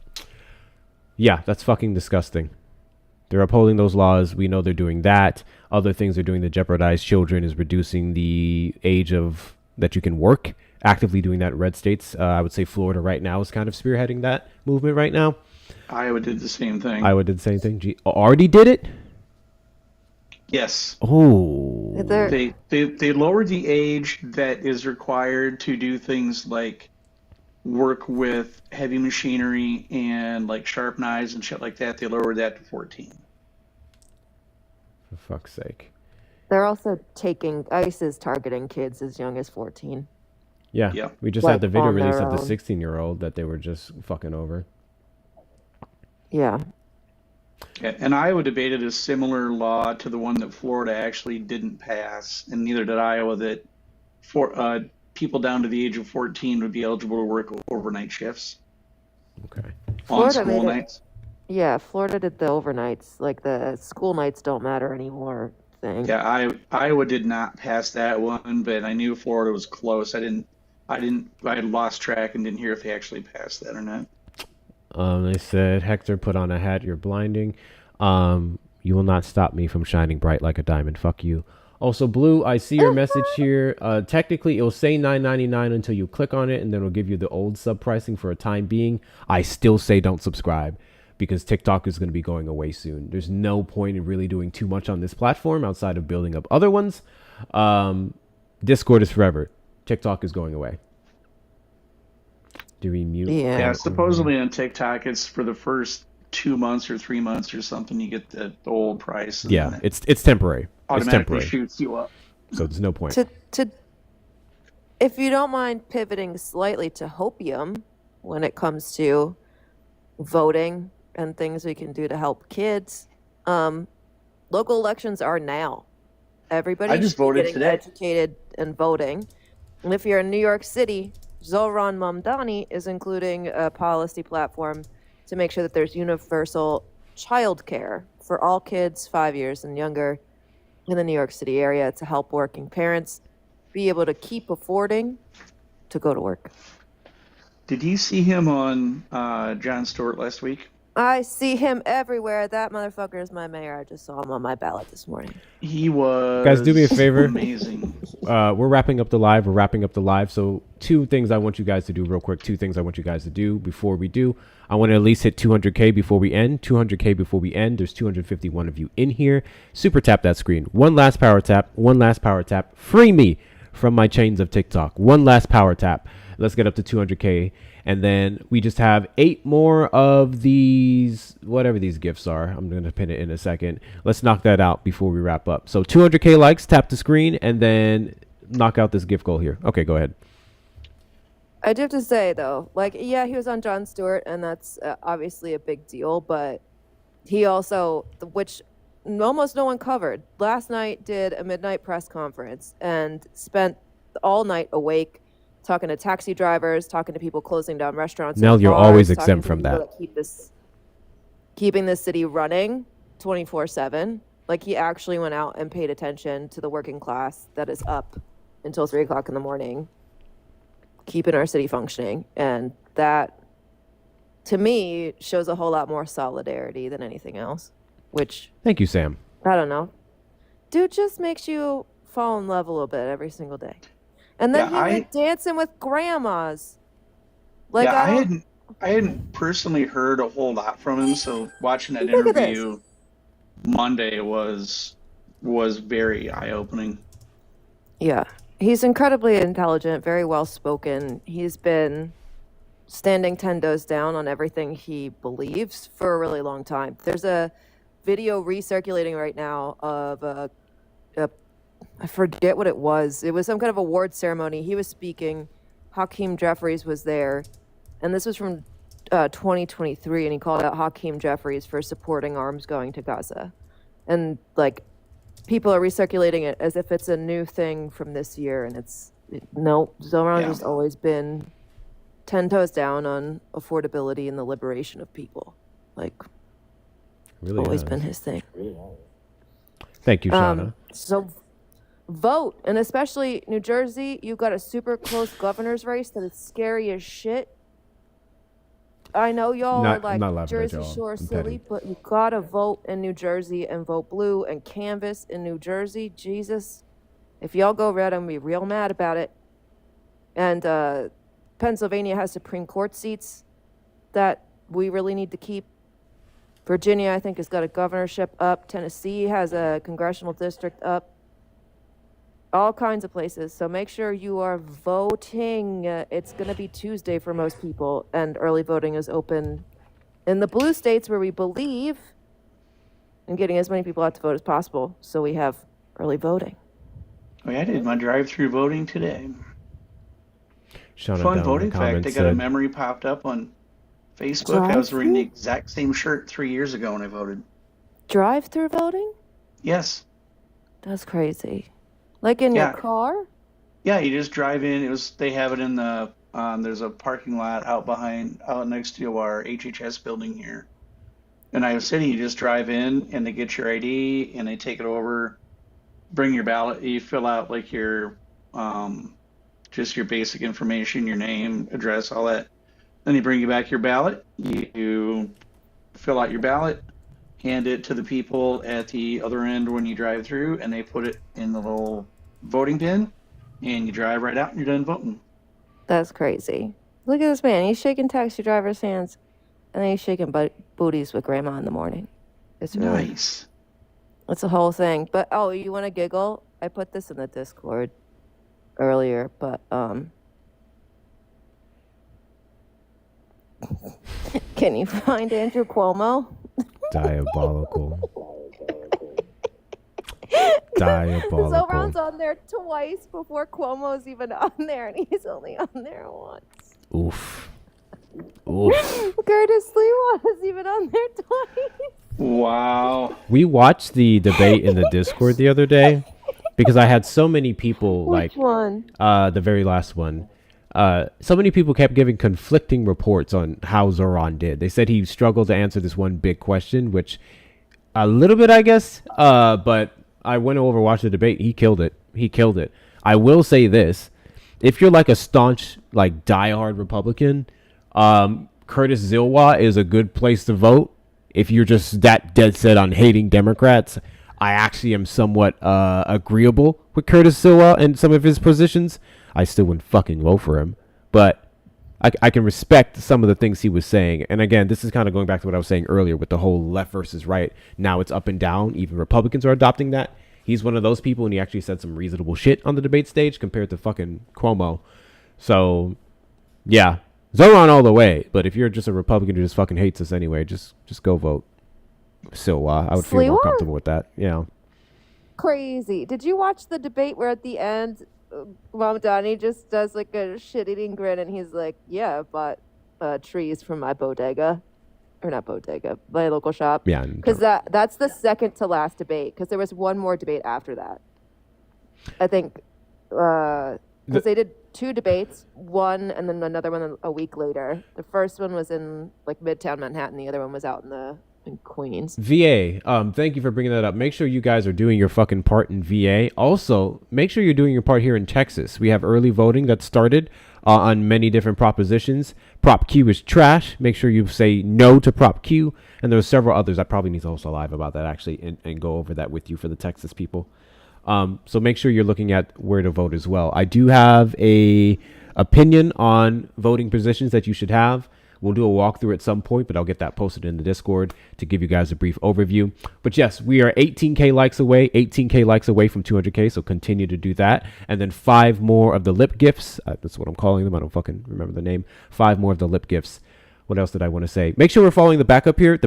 Yeah, that's fucking disgusting. They're upholding those laws. We know they're doing that. Other things they're doing to jeopardize children is reducing the age of that you can work. Actively doing that in red states. I would say Florida right now is kind of spearheading that movement right now. Iowa did the same thing. Iowa did the same thing. Already did it? Yes. Oh. They lowered the age that is required to do things like work with heavy machinery and like sharp knives and shit like that. They lowered that to 14. For fuck's sake. They're also taking ICE is targeting kids as young as 14. Yeah. Yeah. We just Like, had the video on their release of the own. 16-year-old that they were just fucking over. Yeah. Yeah, and Iowa debated a similar law to the one that Florida actually didn't pass, and neither did Iowa, that for people down to the age of 14 would be eligible to work overnight shifts Okay. on Florida school made it- nights. Yeah, Florida did the overnights, like the school nights don't matter anymore thing. Yeah, Iowa did not pass that one, but I knew Florida was close. I had lost track and didn't hear if they actually passed that or not. They said, Hector, put on a hat, you're blinding. You will not stop me from shining bright like a diamond. Fuck you. Also, Blue, I see your message here. Technically, it'll say $9.99 until you click on it, and then it'll give you the old sub pricing for a time being. I still say don't subscribe because TikTok is going to be going away soon. There's no point in really doing too much on this platform outside of building up other ones. Discord is forever. TikTok is going away. Do we mute? Yeah. Yeah, supposedly on TikTok, it's for the first 2 months or 3 months or something, you get the old price. And Yeah, then it's temporary. It's automatically temporary. shoots you up. So there's no point. To if you don't mind pivoting slightly to hopium when it comes to voting and things we can do to help kids, local elections are now. Everybody I just should be voted getting today. educated and voting. And if you're in New York City, Zohran Mamdani is including a policy platform to make sure that there's universal childcare for all kids 5 years and younger in the New York City area to help working parents be able to keep affording to go to work. Did you see him on Jon Stewart last week? I see him everywhere. That motherfucker is my mayor. I just saw him on my ballot this morning. He was Guys, do me a favor. Amazing. We're wrapping up the live. So 2 things I want you guys to do real quick. 2 things I want you guys to do before we do. I want to at least hit 200K before we end. 200K before we end. There's 251 of you in here. Super tap that screen. One last power tap. Free me from my chains of TikTok. One last power tap. Let's get up to 200K. And then we just have 8 more of these, whatever these gifts are. I'm going to pin it in a second. Let's knock that out before we wrap up. So 200K likes, tap the screen, and then knock out this gift goal here. Okay, go ahead. I do have to say, though, like, yeah, he was on Jon Stewart, and that's obviously a big deal, but he also, which almost no one covered, last night did a midnight press conference and spent all night awake talking to taxi drivers, talking to people closing down restaurants. Nell, you're bars, always exempt from that. Keeping this city running 24/7. Like, he actually went out and paid attention to the working class that is up until 3 o'clock in the morning, keeping our city functioning. And that, to me, shows a whole lot more solidarity than anything else, which, Thank you, Sam. I don't know. Dude just makes you fall in love a little bit every single day. And then Yeah, he went dancing with grandmas. Like, yeah, I hadn't personally heard a whole lot from him, so watching that Look at this. interview Monday was very eye-opening. Yeah, he's incredibly intelligent, very well spoken. He's been standing 10 toes down on everything he believes for a really long time. There's a video recirculating right now of I forget what it was. It was some kind of award ceremony. He was speaking. Hakeem Jeffries was there. And this was from 2023. And he called out Hakeem Jeffries for supporting arms going to Gaza. And, like, people are recirculating it as if it's a new thing from this year. And no, Zohran has always been 10 toes down on affordability and the liberation of people. Like, Really always has. been his thing. Thank you, Shauna. So vote, and especially New Jersey, you've got a super close governor's race that is scary as shit. I know y'all Not- are I'm not like laughing at Jersey y'all. Shore I'm silly, petty. but you gotta vote in New Jersey and vote blue and canvass in New Jersey. Jesus, if y'all go red, I'm gonna be real mad about it. And Pennsylvania has Supreme Court seats that we really need to keep. Virginia, I think, has got a governorship up. Tennessee has a congressional district up. All kinds of places. So make sure you are voting. It's going to be Tuesday for most people, and early voting is open in the blue states where we believe in getting as many people out to vote as possible. So we have early voting. Oh, yeah, I did my drive-through voting today. Shauna Fun down in voting the fact. comments I got a said, memory popped up on Facebook. I was wearing the exact same shirt 3 years ago when I voted. Drive-through voting? Yes. That's crazy. Like in your Yeah. car? Yeah, you just drive in. They have it in the there's a parking lot out next to our HHS building here in Iowa City. You just drive in and they get your ID and they take it over, bring your ballot. You fill out like your just your basic information, your name, address, all that. Then they bring you back your ballot. You fill out your ballot, hand it to the people at the other end when you drive through, and they put it in the little voting bin, and you drive right out and you're done voting. That's crazy. Look at this man. He's shaking taxi drivers' hands, and then he's shaking booties with grandma in the morning. It's really Nice. It's a whole thing. But oh, you want to giggle? I put this in the Discord earlier, but Can you find Andrew Cuomo? Diabolical. Zoran's on there twice before Cuomo's even on there, and he's only on there once. Oof. Curtis Lewa is even on there twice. Wow. We watched the debate in the Discord the other day because I had so many people Which one? The very last one. So many people kept giving conflicting reports on how Zoran did. They said he struggled to answer this one big question, which a little bit, I guess. But I went over, watched the debate. He killed it. I will say this. If you're like a staunch, like diehard Republican, Curtis Zilwa is a good place to vote. If you're just that dead set on hating Democrats, I actually am somewhat agreeable with Curtis Zilwa and some of his positions. I still wouldn't fucking vote for him, but I can respect some of the things he was saying. And again, this is kind of going back to what I was saying earlier with the whole left versus right. Now it's up and down. Even Republicans are adopting that. He's one of those people, and he actually said some reasonable shit on the debate stage compared to fucking Cuomo. So, yeah, Zoran all the way. But if you're just a Republican who just fucking hates us anyway, just go vote. So I would feel more comfortable with that. Yeah. Crazy. Did you watch the debate where at the end, Donnie just does like a shit-eating grin, and he's like, "Yeah, I bought trees from my bodega." Or not bodega, my local shop. Yeah. Because that's the second to last debate, because there was one more debate after that. I think, because they did 2 debates, one and then another one a week later. The first one was in like Midtown Manhattan. The other one was out in Queens. VA, thank you for bringing that up. Make sure you guys are doing your fucking part in VA. Also, make sure you're doing your part here in Texas. We have early voting that started on many different propositions. Prop Q is trash. Make sure you say no to Prop Q. And there's several others. I probably need to host a live about that actually and go over that with you for the Texas people. So make sure you're looking at where to vote as well. I do have a opinion on voting positions that you should have. We'll do a walkthrough at some point, but I'll get that posted in the Discord to give you guys a brief overview. But yes, we are 18K likes away from 200K, so continue to do that. And then 5 more of the lip gifts. That's what I'm calling them. I don't fucking remember the name. 5 more of the lip gifts. What else did I want to say? Make sure we're following the backup here.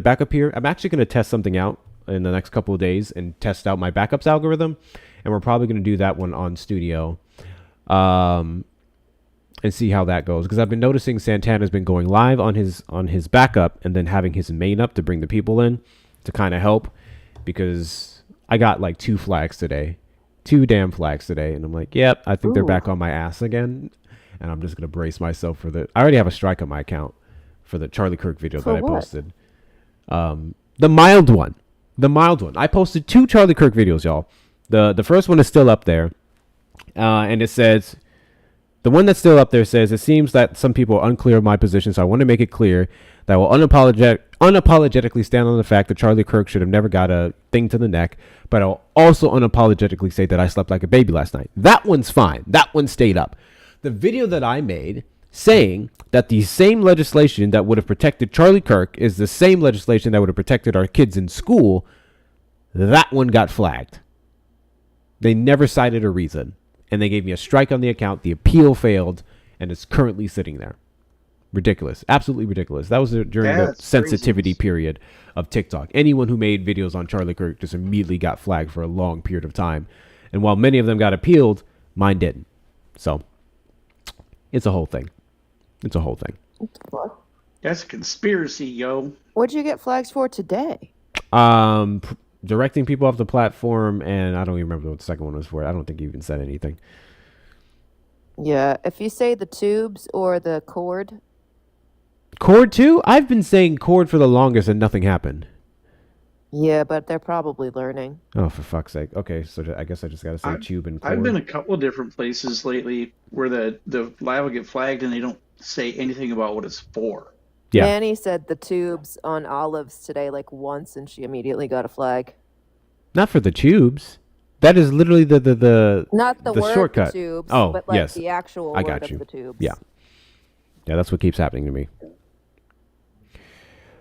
I'm actually going to test something out in the next couple of days and test out my backups algorithm. And we're probably going to do that one on Studio. And see how that goes, because I've been noticing Santana's been going live on his backup and then having his main up to bring the people in to kind of help, because I got like 2 damn flags today, and I'm like, yep, I think they're back on my ass again, and I'm just gonna brace myself for I already have a strike on my account for the Charlie Kirk video that I posted. The mild one. I posted 2 Charlie Kirk videos, y'all. The first one is still up there, and it says. The one that's still up there says, "It seems that some people are unclear of my position, so I want to make it clear that I will unapologetically stand on the fact that Charlie Kirk should have never got a thing to the neck, but I'll also unapologetically say that I slept like a baby last night." That one's fine. That one stayed up. The video that I made saying that the same legislation that would have protected Charlie Kirk is the same legislation that would have protected our kids in school, that one got flagged. They never cited a reason. And they gave me a strike on the account. The appeal failed, and it's currently sitting there. Ridiculous. Absolutely ridiculous. That was during the sensitivity period of TikTok. Anyone who made videos on Charlie Kirk just immediately got flagged for a long period of time. And while many of them got appealed, mine didn't. So, it's a whole thing. That's a conspiracy, yo. What'd you get flags for today? Directing people off the platform, and I don't even remember what the second one was for. I don't think you even said anything. Yeah, if you say the tubes or the cord. Cord too? I've been saying cord for the longest and nothing happened. Yeah, but they're probably learning. Oh, for fuck's sake. Okay, so I guess I just got to say tube and cord. I've been a couple of different places lately where the live will get flagged and they don't say anything about what it's for. Yeah. Annie said the tubes on Olives today like once, and she immediately got a flag. Not for the tubes. That is literally the not the word shortcut. Tubes, oh, but like yes. the actual I word got you. of the tubes. Yeah, that's what keeps happening to me.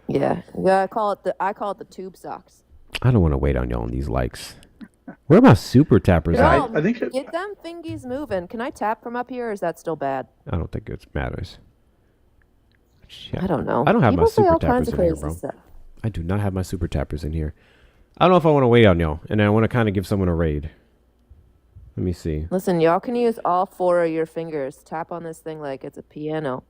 Yeah, I call it the tube socks. I don't want to wait on y'all on these likes. Where are my super tappers at? I think get them thingies moving. Can I tap from up here, or is that still bad? I don't think it matters. Shit. I don't know. I don't have my People say super all kinds tappers of in here, crazy bro. stuff. I do not have my super tappers in here. I don't know if I want to wait on y'all, and I want to kind of give someone a raid. Let me see. Listen, y'all can use all 4 of your fingers. Tap on this thing like it's a piano.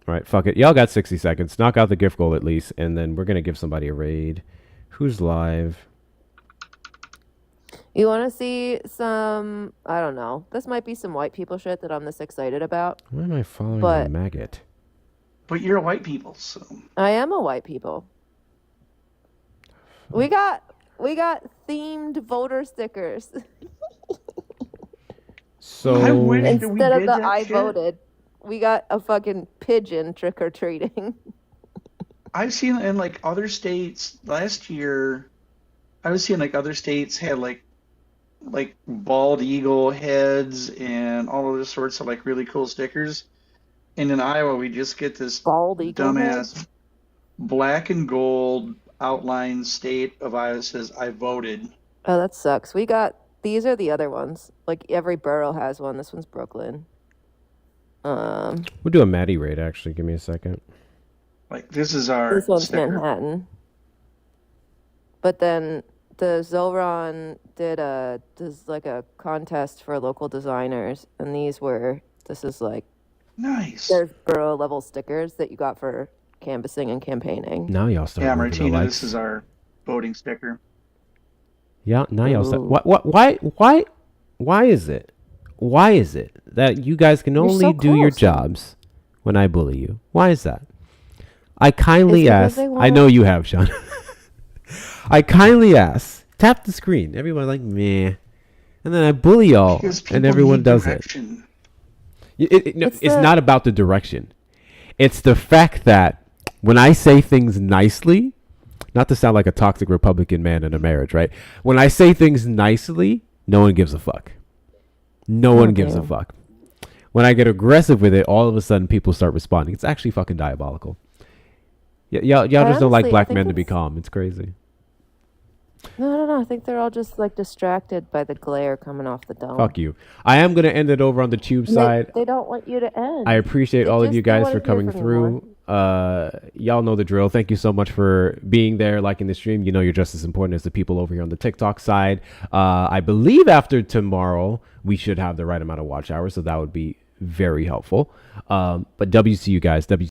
All right, fuck it. Y'all got 60 seconds. Knock out the gift goal at least, and then we're gonna give somebody a raid. Who's live? You want to see some, I don't know. This might be some white people shit that I'm this excited about. Why am I following But a maggot? But you're white people, so I am a white people. We got themed voter stickers. I wish So that we Instead of did the that I shit. voted, we got a fucking pigeon trick or treating. I've seen in like other states last year. I was seeing like other states had like bald eagle heads and all of this sorts of like really cool stickers. And in Iowa, we just get this Bald eagle dumbass head? black and gold outline state of Iowa says I voted. Oh, that sucks. These are the other ones. Like every borough has one. This one's Brooklyn. we'll do a Maddie raid. Actually, give me a second. Like this is our This one's sticker. Manhattan. But then the Zolron does like a contest for local designers, and this is like Nice. there's borough level stickers that you got for canvassing and campaigning. Now y'all start Yeah, moving the Martina, likes. this is our voting sticker. Yeah, now y'all start. Ooh. Why is it? Why is it that you guys can You're only so do your close. jobs when I bully you? Why is that? I kindly It's because ask. they I want- know you have, Sean. I kindly ask. Tap the screen. Everyone like meh, and then I bully y'all, Because people and everyone need does it. direction. No, It's it's the- not about the direction. It's the fact that when I say things nicely, not to sound like a toxic Republican man in a marriage, right? When I say things nicely, no one gives a fuck. No one gives a damn. fuck. When I get aggressive with it, all of a sudden people start responding. It's actually fucking diabolical. Y'all just don't like honestly, I black think men to be it's- calm. It's crazy. No. I think they're all just like distracted by the glare coming off the dome. Fuck you. I am gonna end it over on the tube And side. They don't want you to end. I appreciate They all of just you don't guys wanna for hear coming from you through. Y'all know the drill. Thank you so much for being there, liking the stream. You know you're just as important as the people over here on the TikTok side. I believe after tomorrow we should have the right amount of watch hours, so that would be very helpful. But W to you guys. W